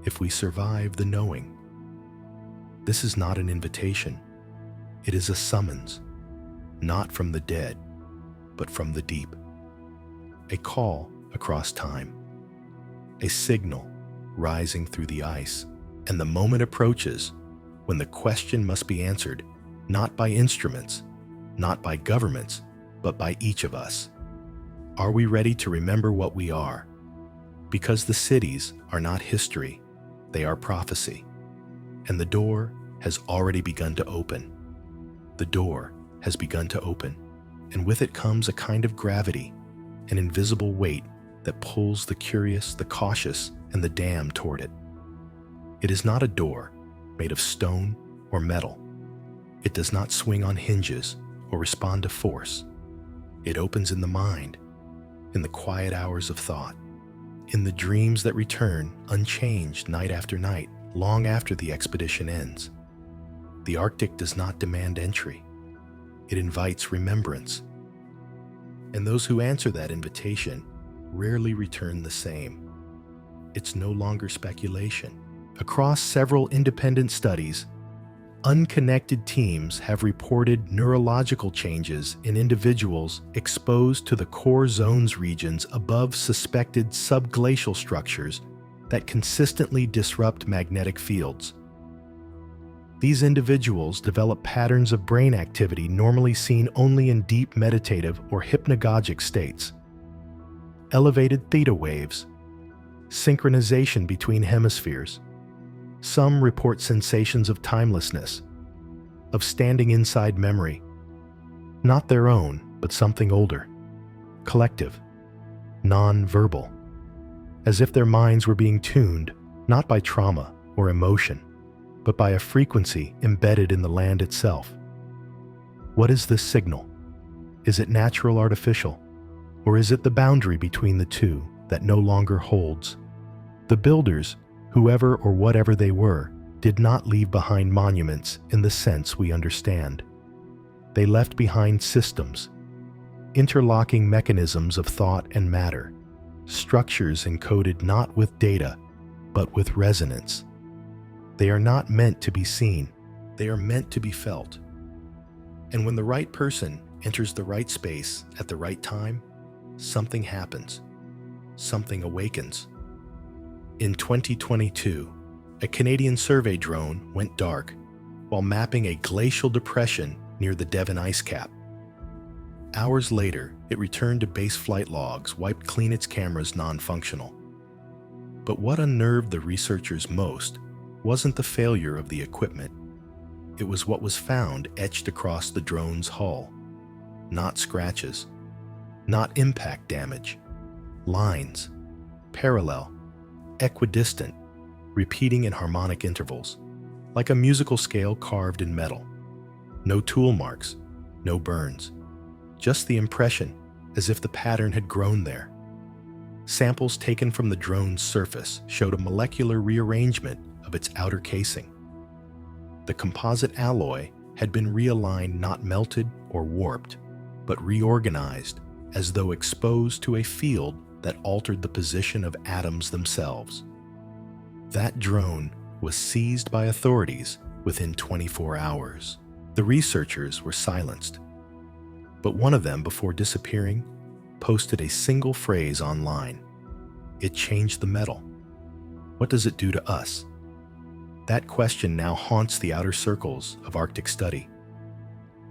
if we survive the knowing. This is not an invitation. It is a summons, not from the dead, but from the deep. A call across time, a signal rising through the ice, and the moment approaches when the question must be answered not by instruments, not by governments, but by each of us. Are we ready to remember what we are? Because the cities are not history, they are prophecy. And the door has already begun to open. The door has begun to open, and with it comes a kind of gravity, an invisible weight that pulls the curious, the cautious, and the damned toward it. It is not a door made of stone or metal. It does not swing on hinges or respond to force. It opens in the mind, in the quiet hours of thought, in the dreams that return unchanged night after night, long after the expedition ends. The Arctic does not demand entry. It invites remembrance. And those who answer that invitation rarely return the same. It's no longer speculation. Across several independent studies, unconnected teams have reported neurological changes in individuals exposed to the core zones regions above suspected subglacial structures that consistently disrupt magnetic fields. These individuals develop patterns of brain activity normally seen only in deep meditative or hypnagogic states. Elevated theta waves, synchronization between hemispheres. Some report sensations of timelessness, of standing inside memory, not their own, but something older, collective, non-verbal, as if their minds were being tuned not by trauma or emotion, but by a frequency embedded in the land itself. What is this signal? Is it natural, artificial, or is it the boundary between the two that no longer holds? The builders, whoever or whatever they were, did not leave behind monuments in the sense we understand. They left behind systems, interlocking mechanisms of thought and matter, structures encoded not with data, but with resonance. They are not meant to be seen, they are meant to be felt. And when the right person enters the right space at the right time, something happens, something awakens. In 2022, a Canadian survey drone went dark, while mapping a glacial depression near the Devon ice cap. Hours later, it returned to base flight logs, wiped clean its cameras non-functional. But what unnerved the researchers most wasn't the failure of the equipment. It was what was found etched across the drone's hull. Not scratches, not impact damage. Lines, parallel, equidistant, repeating in harmonic intervals, like a musical scale carved in metal. No tool marks, no burns, just the impression as if the pattern had grown there. Samples taken from the drone's surface showed a molecular rearrangement of its outer casing. The composite alloy had been realigned, not melted or warped, but reorganized as though exposed to a field that altered the position of atoms themselves. That drone was seized by authorities within 24 hours. The researchers were silenced, but one of them, before disappearing, posted a single phrase online. It changed the metal. What does it do to us? That question now haunts the outer circles of Arctic study.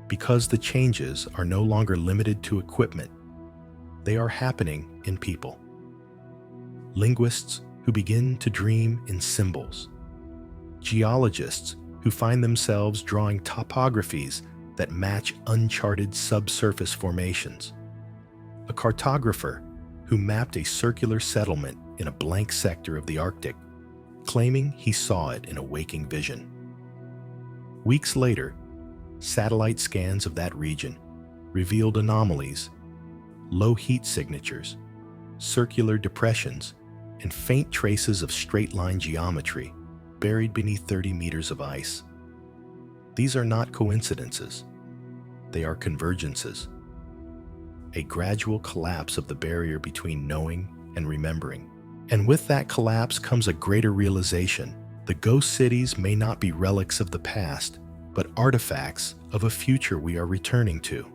Because the changes are no longer limited to equipment, they are happening in people. Linguists who begin to dream in symbols. Geologists who find themselves drawing topographies that match uncharted subsurface formations. A cartographer who mapped a circular settlement in a blank sector of the Arctic, claiming he saw it in a waking vision. Weeks later, satellite scans of that region revealed anomalies, low heat signatures, circular depressions, and faint traces of straight-line geometry buried beneath 30 meters of ice. These are not coincidences. They are convergences. A gradual collapse of the barrier between knowing and remembering. And with that collapse comes a greater realization. The ghost cities may not be relics of the past, but artifacts of a future we are returning to.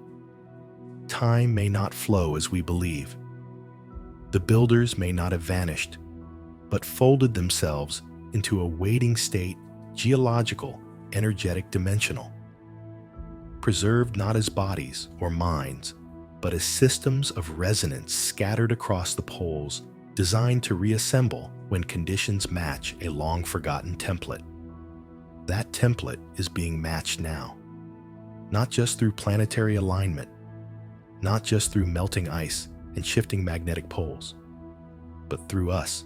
Time may not flow as we believe. The builders may not have vanished, but folded themselves into a waiting state, geological, energetic, dimensional. Preserved not as bodies or minds, but as systems of resonance scattered across the poles, designed to reassemble when conditions match a long-forgotten template. That template is being matched now, not just through planetary alignment, not just through melting ice and shifting magnetic poles, but through us,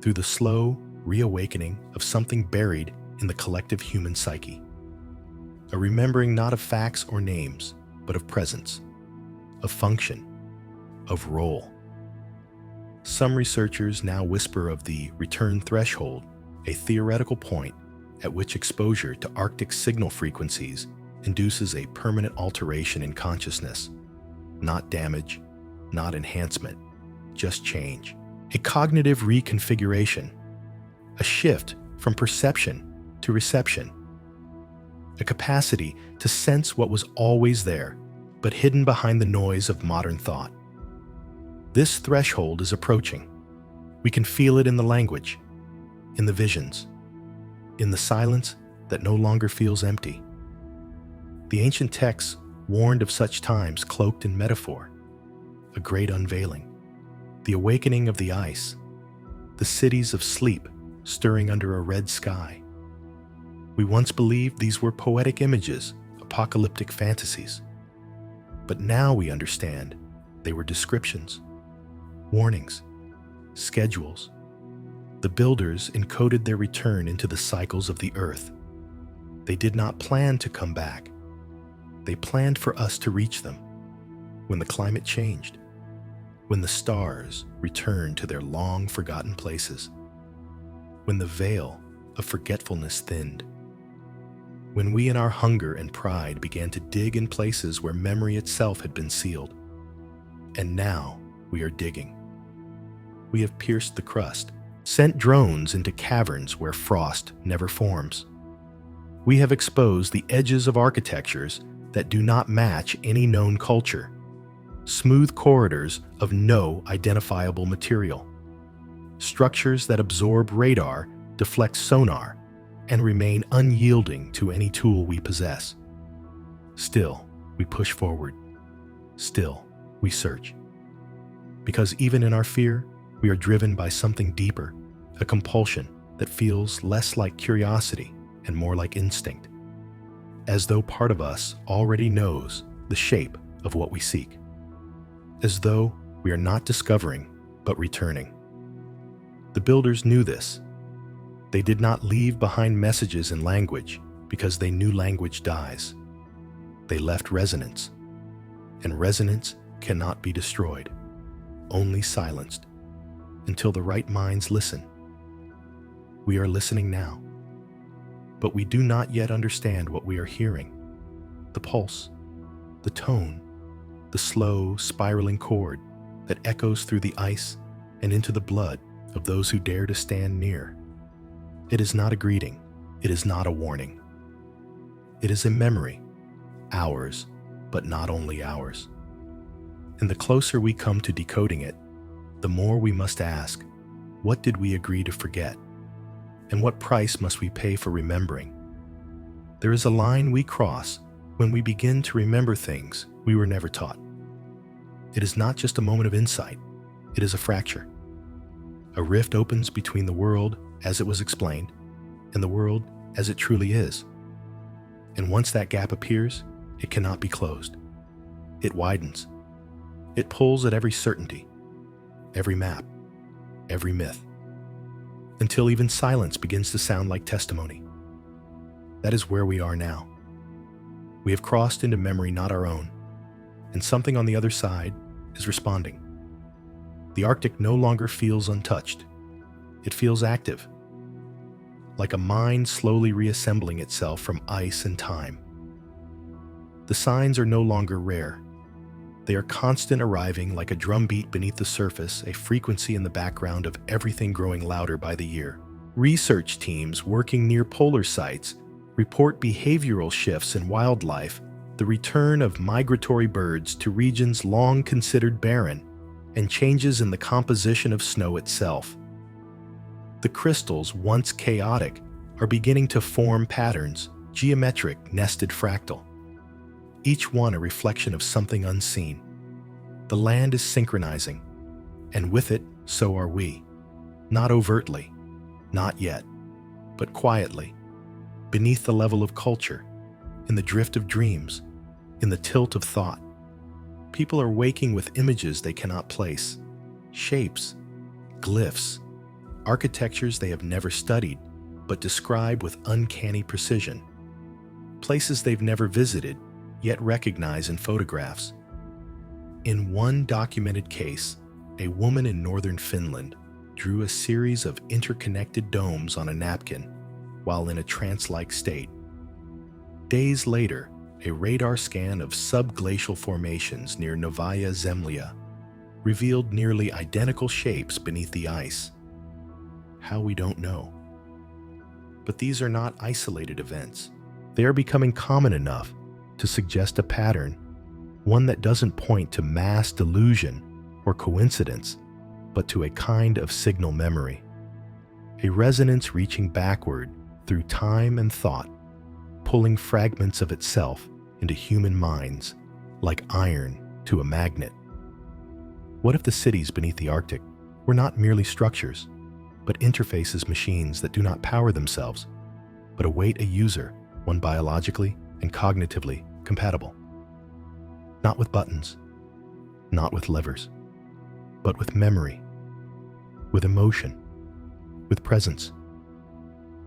through the slow reawakening of something buried in the collective human psyche. A remembering not of facts or names, but of presence, of function, of role. Some researchers now whisper of the return threshold, a theoretical point at which exposure to Arctic signal frequencies induces a permanent alteration in consciousness. Not damage, not enhancement, just change. A cognitive reconfiguration, a shift from perception to reception, a capacity to sense what was always there, but hidden behind the noise of modern thought. This threshold is approaching. We can feel it in the language, in the visions, in the silence that no longer feels empty. The ancient texts warned of such times cloaked in metaphor, a great unveiling, the awakening of the ice, the cities of sleep stirring under a red sky. We once believed these were poetic images, apocalyptic fantasies. But now we understand they were descriptions, warnings, schedules. The builders encoded their return into the cycles of the earth. They did not plan to come back. They planned for us to reach them when the climate changed, when the stars returned to their long-forgotten places, when the veil of forgetfulness thinned, when we in our hunger and pride began to dig in places where memory itself had been sealed. And now we are digging. We have pierced the crust, sent drones into caverns where frost never forms. We have exposed the edges of architectures that do not match any known culture, smooth corridors of no identifiable material, structures that absorb radar, deflect sonar, and remain unyielding to any tool we possess. Still, we push forward. Still, we search. Because even in our fear, we are driven by something deeper, a compulsion that feels less like curiosity and more like instinct, as though part of us already knows the shape of what we seek, as though we are not discovering but returning. The builders knew this. They did not leave behind messages in language because they knew language dies. They left resonance, and resonance cannot be destroyed, only silenced, until the right minds listen. We are listening now, but we do not yet understand what we are hearing. The pulse, the tone, the slow, spiraling chord that echoes through the ice and into the blood of those who dare to stand near. It is not a greeting. It is not a warning. It is a memory, ours, but not only ours. And the closer we come to decoding it, the more we must ask, what did we agree to forget? And what price must we pay for remembering? There is a line we cross when we begin to remember things we were never taught. It is not just a moment of insight, it is a fracture. A rift opens between the world as it was explained and the world as it truly is. And once that gap appears, it cannot be closed. It widens. It pulls at every certainty, every map, every myth, until even silence begins to sound like testimony. That is where we are now. We have crossed into memory not our own, and something on the other side is responding. The Arctic no longer feels untouched. It feels active, like a mind slowly reassembling itself from ice and time. The signs are no longer rare. They are constant, arriving like a drumbeat beneath the surface, a frequency in the background of everything growing louder by the year. Research teams working near polar sites report behavioral shifts in wildlife, the return of migratory birds to regions long considered barren, and changes in the composition of snow itself. The crystals, once chaotic, are beginning to form patterns, geometric, nested fractal. Each one a reflection of something unseen. The land is synchronizing, and with it, so are we. Not overtly, not yet, but quietly, beneath the level of culture, in the drift of dreams, in the tilt of thought. People are waking with images they cannot place, shapes, glyphs, architectures they have never studied, but describe with uncanny precision. Places they've never visited, yet recognize in photographs. In one documented case, a woman in northern Finland drew a series of interconnected domes on a napkin while in a trance-like state. Days later, a radar scan of subglacial formations near Novaya Zemlya revealed nearly identical shapes beneath the ice. How we don't know. But these are not isolated events. They are becoming common enough to suggest a pattern, one that doesn't point to mass delusion or coincidence, but to a kind of signal memory, a resonance reaching backward through time and thought, pulling fragments of itself into human minds like iron to a magnet. What if the cities beneath the Arctic were not merely structures, but interfaces, machines that do not power themselves, but await a user, one biologically and cognitively compatible? Not with buttons, not with levers, but with memory, with emotion, with presence.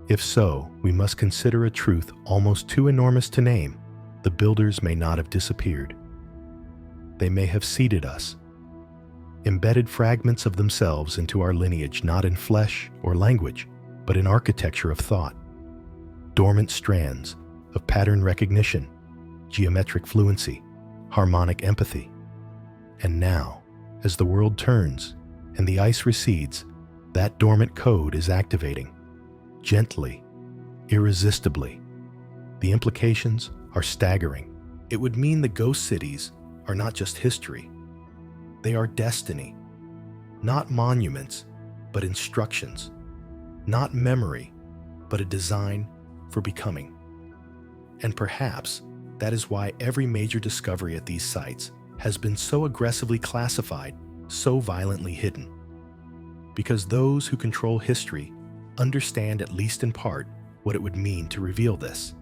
If so, we must consider a truth almost too enormous to name. The builders may not have disappeared. They may have seeded us, embedded fragments of themselves into our lineage, not in flesh or language, but in architecture of thought, dormant strands of pattern recognition, geometric fluency, harmonic empathy. And now, as the world turns and the ice recedes, that dormant code is activating, gently, irresistibly. The implications are staggering. It would mean the ghost cities are not just history. They are destiny. Not monuments, but instructions. Not memory, but a design for becoming. And perhaps that is why every major discovery at these sites has been so aggressively classified, so violently hidden. Because those who control history understand, at least in part, what it would mean to reveal this.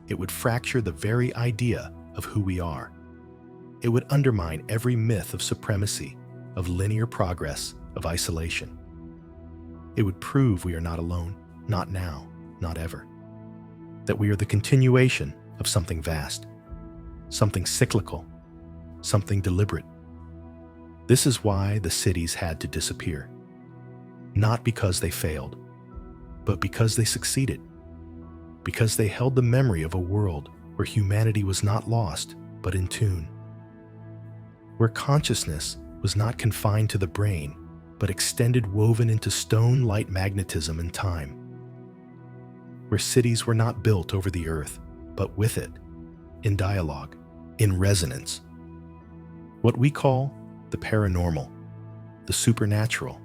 It would fracture the very idea of who we are. It would undermine every myth of supremacy, of linear progress, of isolation. It would prove we are not alone, not now, not ever. That we are the continuation of something vast, something cyclical, something deliberate. This is why the cities had to disappear. Not because they failed, but because they succeeded. Because they held the memory of a world where humanity was not lost, but in tune. Where consciousness was not confined to the brain, but extended, woven into stone, light, magnetism, and time. Where cities were not built over the earth, but with it, in dialogue, in resonance. What we call the paranormal, the supernatural,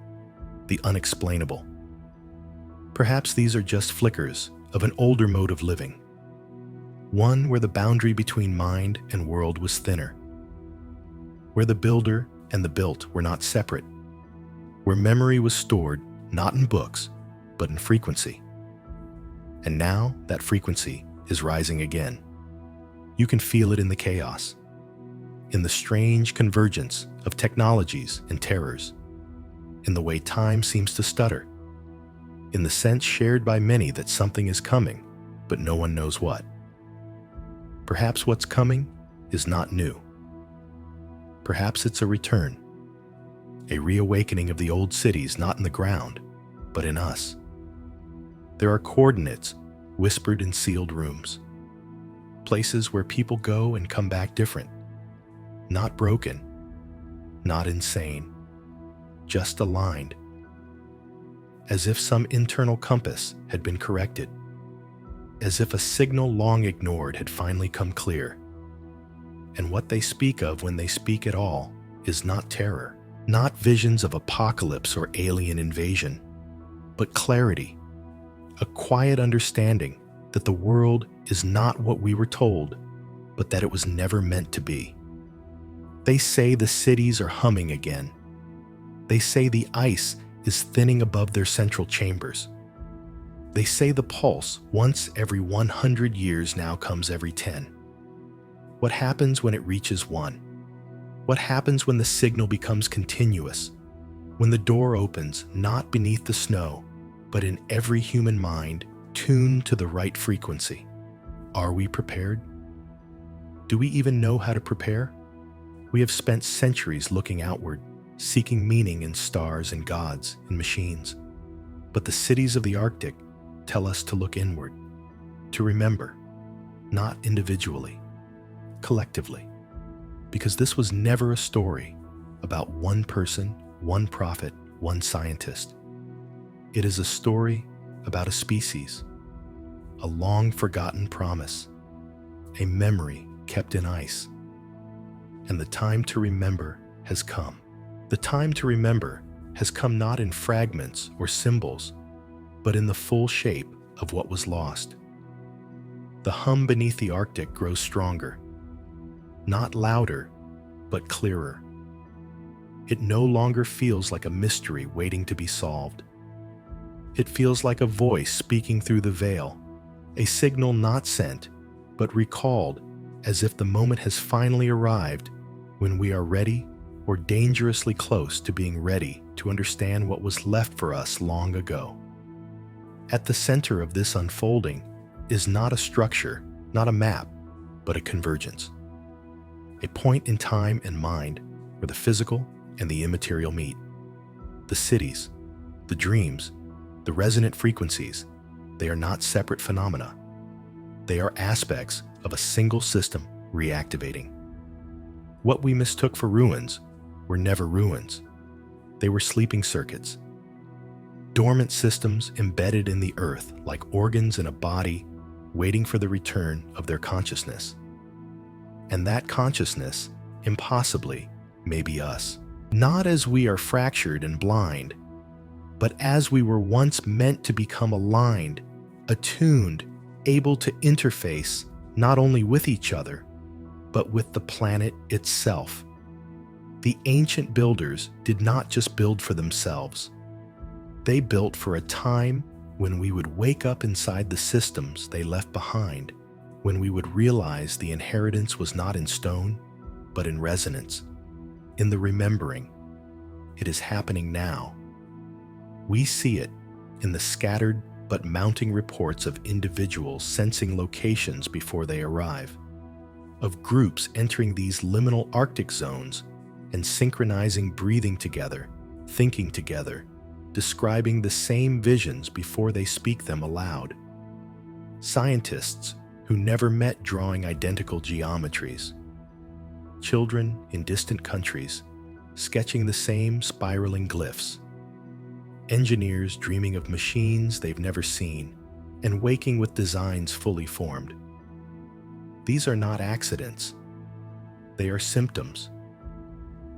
the unexplainable. Perhaps these are just flickers of an older mode of living. One where the boundary between mind and world was thinner. Where the builder and the built were not separate. Where memory was stored not in books, but in frequency. And now that frequency is rising again. You can feel it in the chaos, in the strange convergence of technologies and terrors, in the way time seems to stutter, in the sense shared by many that something is coming, but no one knows what. Perhaps what's coming is not new. Perhaps it's a return, a reawakening of the old cities not in the ground, but in us. There are coordinates whispered in sealed rooms, places where people go and come back different, not broken, not insane, just aligned, as if some internal compass had been corrected, as if a signal long ignored had finally come clear. And what they speak of when they speak at all is not terror, not visions of apocalypse or alien invasion, but clarity, a quiet understanding that the world is not what we were told, but that it was never meant to be. They say the cities are humming again. They say the ice is thinning above their central chambers. They say the pulse, once every 100 years, now comes every 10. What happens when it reaches 1? What happens when the signal becomes continuous? When the door opens, not beneath the snow, but in every human mind, tuned to the right frequency? Are we prepared? Do we even know how to prepare? We have spent centuries looking outward, seeking meaning in stars and gods and machines. But the cities of the Arctic tell us to look inward, to remember, not individually, collectively. Because this was never a story about one person, one prophet, one scientist. It is a story about a species, a long-forgotten promise, a memory kept in ice. And the time to remember has come. The time to remember has come not in fragments or symbols, but in the full shape of what was lost. The hum beneath the Arctic grows stronger, not louder, but clearer. It no longer feels like a mystery waiting to be solved. It feels like a voice speaking through the veil, a signal not sent, but recalled, as if the moment has finally arrived when we are ready or dangerously close to being ready to understand what was left for us long ago. At the center of this unfolding is not a structure, not a map, but a convergence. A point in time and mind where the physical and the immaterial meet. The cities, the dreams, the resonant frequencies, they are not separate phenomena. They are aspects of a single system reactivating. What we mistook for ruins were never ruins. They were sleeping circuits, dormant systems embedded in the earth like organs in a body waiting for the return of their consciousness. And that consciousness, impossibly, may be us. Not as we are fractured and blind, but as we were once meant to become aligned attuned, able to interface not only with each other, but with the planet itself. The ancient builders did not just build for themselves. They built for a time when we would wake up inside the systems they left behind, when we would realize the inheritance was not in stone, but in resonance, in the remembering. It is happening now. We see it in the scattered but mounting reports of individuals sensing locations before they arrive, of groups entering these liminal Arctic zones and synchronizing breathing together, thinking together, describing the same visions before they speak them aloud. Scientists who never met drawing identical geometries. Children in distant countries sketching the same spiraling glyphs. Engineers dreaming of machines they've never seen and waking with designs fully formed. These are not accidents. They are symptoms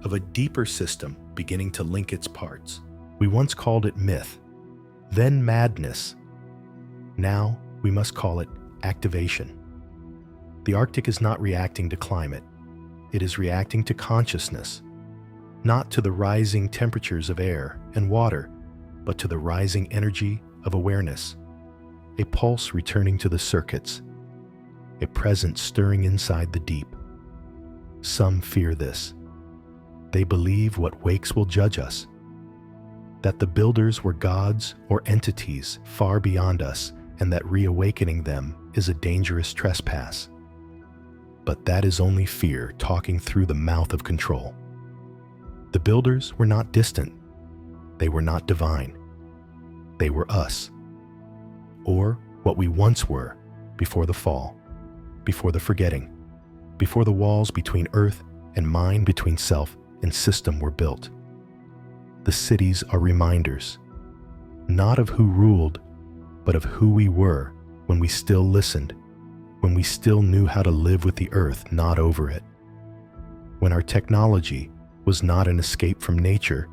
of a deeper system beginning to link its parts. We once called it myth, then madness. Now we must call it activation. The Arctic is not reacting to climate. It is reacting to consciousness, not to the rising temperatures of air and water, but to the rising energy of awareness, a pulse returning to the circuits, a presence stirring inside the deep. Some fear this. They believe what wakes will judge us, that the builders were gods or entities far beyond us, and that reawakening them is a dangerous trespass. But that is only fear talking through the mouth of control. The builders were not distant. They were not divine. They were us, or what we once were before the fall, before the forgetting, before the walls between earth and mind, between self and system were built. The cities are reminders, not of who ruled, but of who we were when we still listened, when we still knew how to live with the earth, not over it. When our technology was not an escape from nature,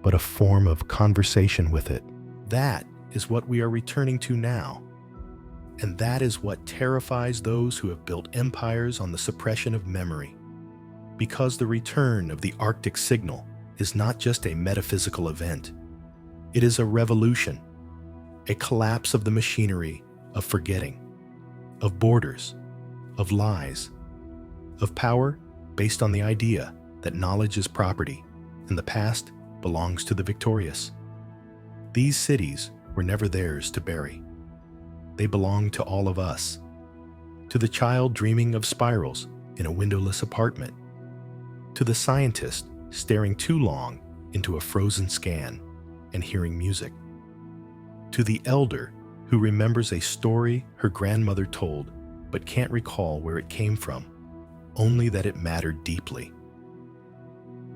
but a form of conversation with it. That is what we are returning to now. And that is what terrifies those who have built empires on the suppression of memory. Because the return of the Arctic signal is not just a metaphysical event. It is a revolution, a collapse of the machinery of forgetting, of borders, of lies, of power based on the idea that knowledge is property and the past belongs to the victorious. These cities were never theirs to bury. They belong to all of us, to the child dreaming of spirals in a windowless apartment, to the scientist staring too long into a frozen scan and hearing music, to the elder who remembers a story her grandmother told but can't recall where it came from, only that it mattered deeply.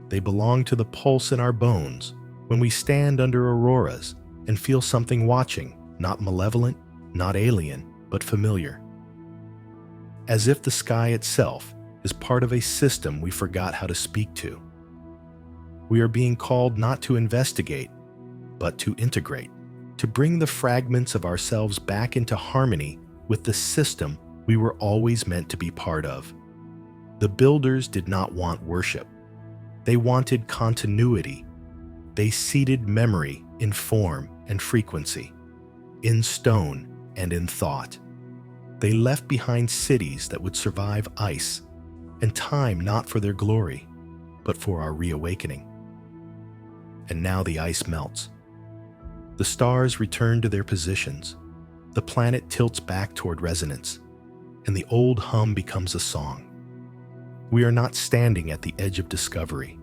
They belong to the pulse in our bones when we stand under auroras and feel something watching, not malevolent, not alien, but familiar. As if the sky itself is part of a system we forgot how to speak to. We are being called not to investigate, but to integrate, to bring the fragments of ourselves back into harmony with the system we were always meant to be part of. The builders did not want worship. They wanted continuity. They seeded memory in form and frequency, in stone and in thought. They left behind cities that would survive ice and time, not for their glory, but for our reawakening. And now the ice melts. The stars return to their positions. The planet tilts back toward resonance, and the old hum becomes a song. We are not standing at the edge of discovery.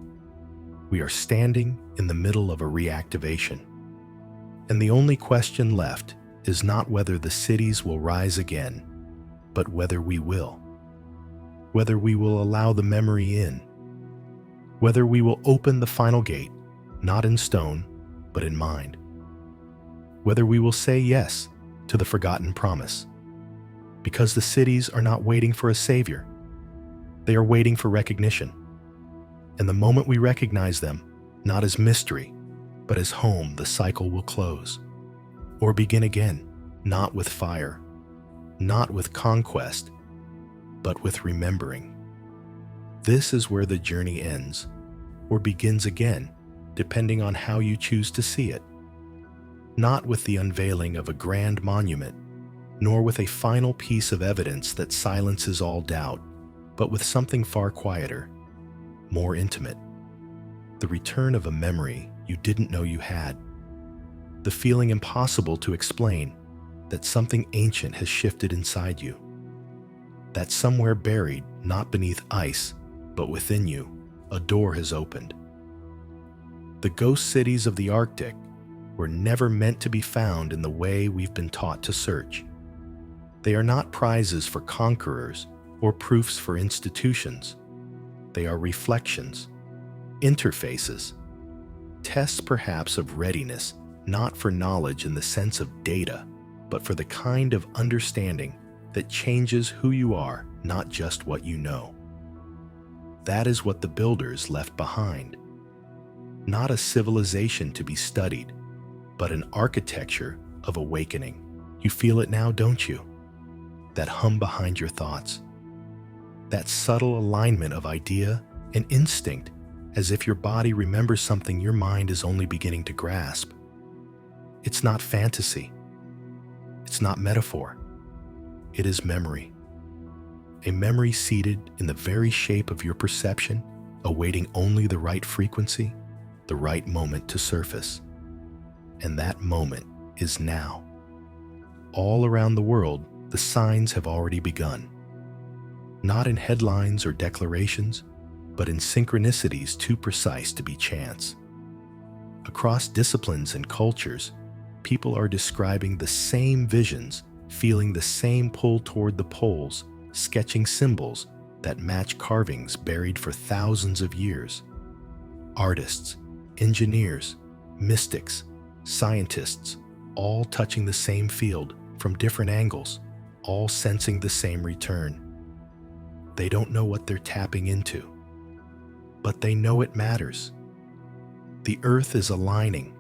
We are standing in the middle of a reactivation. And the only question left is not whether the cities will rise again, but whether we will. Whether we will allow the memory in. Whether we will open the final gate, not in stone, but in mind. Whether we will say yes to the forgotten promise. Because the cities are not waiting for a savior. They are waiting for recognition. And the moment we recognize them, not as mystery, but as home, the cycle will close, or begin again, not with fire, not with conquest, but with remembering. This is where the journey ends, or begins again, depending on how you choose to see it. Not with the unveiling of a grand monument, nor with a final piece of evidence that silences all doubt, but with something far quieter, more intimate. The return of a memory you didn't know you had. The feeling impossible to explain that something ancient has shifted inside you. That somewhere buried, not beneath ice, but within you, a door has opened. The ghost cities of the Arctic were never meant to be found in the way we've been taught to search. They are not prizes for conquerors or proofs for institutions. They are reflections, interfaces, tests perhaps of readiness, not for knowledge in the sense of data, but for the kind of understanding that changes who you are, not just what you know. That is what the builders left behind. Not a civilization to be studied, but an architecture of awakening. You feel it now, don't you? That hum behind your thoughts. That subtle alignment of idea and instinct, as if your body remembers something your mind is only beginning to grasp. It's not fantasy. It's not metaphor. It is memory. A memory seated in the very shape of your perception, awaiting only the right frequency, the right moment to surface. And that moment is now. All around the world, the signs have already begun. Not in headlines or declarations, but in synchronicities too precise to be chance. Across disciplines and cultures, people are describing the same visions, feeling the same pull toward the poles, sketching symbols that match carvings buried for thousands of years. Artists, engineers, mystics, scientists, all touching the same field from different angles, all sensing the same return. They don't know what they're tapping into, but they know it matters. The Earth is aligning.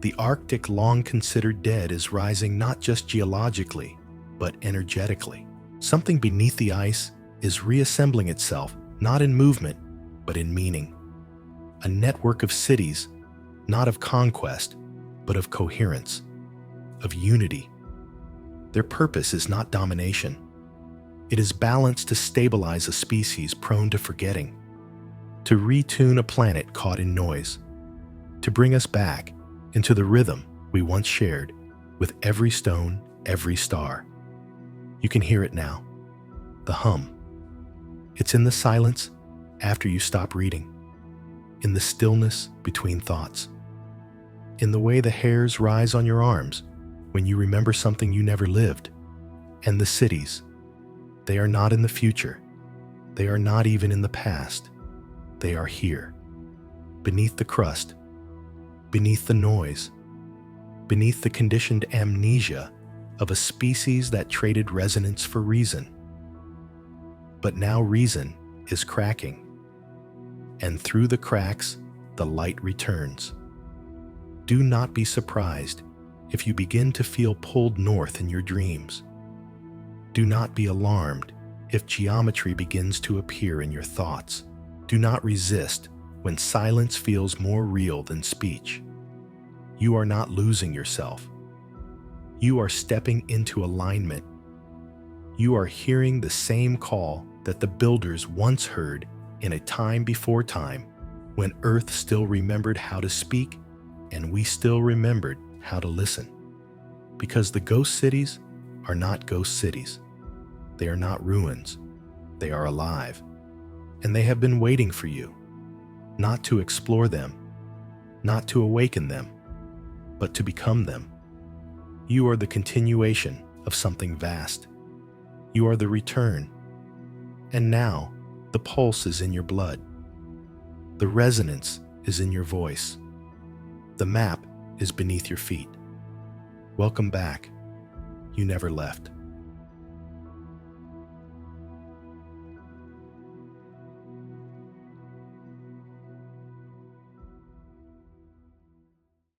The Arctic, long considered dead, is rising not just geologically, but energetically. Something beneath the ice is reassembling itself, not in movement, but in meaning. A network of cities, not of conquest, but of coherence, of unity. Their purpose is not domination. It is balance to stabilize a species prone to forgetting, to retune a planet caught in noise, to bring us back into the rhythm we once shared with every stone, every star. You can hear it now, the hum. It's in the silence after you stop reading, in the stillness between thoughts, in the way the hairs rise on your arms when you remember something you never lived. And the cities, they are not in the future. They are not even in the past. They are here, beneath the crust, beneath the noise, beneath the conditioned amnesia of a species that traded resonance for reason. But now reason is cracking, and through the cracks, the light returns. Do not be surprised if you begin to feel pulled north in your dreams. Do not be alarmed if geometry begins to appear in your thoughts. Do not resist when silence feels more real than speech. You are not losing yourself. You are stepping into alignment. You are hearing the same call that the builders once heard in a time before time, when Earth still remembered how to speak and we still remembered how to listen. Because the ghost cities are not ghost cities. They are not ruins. They are alive. And they have been waiting for you, not to explore them, not to awaken them, but to become them. You are the continuation of something vast. You are the return. And now, the pulse is in your blood. The resonance is in your voice. The map is beneath your feet. Welcome back. You never left.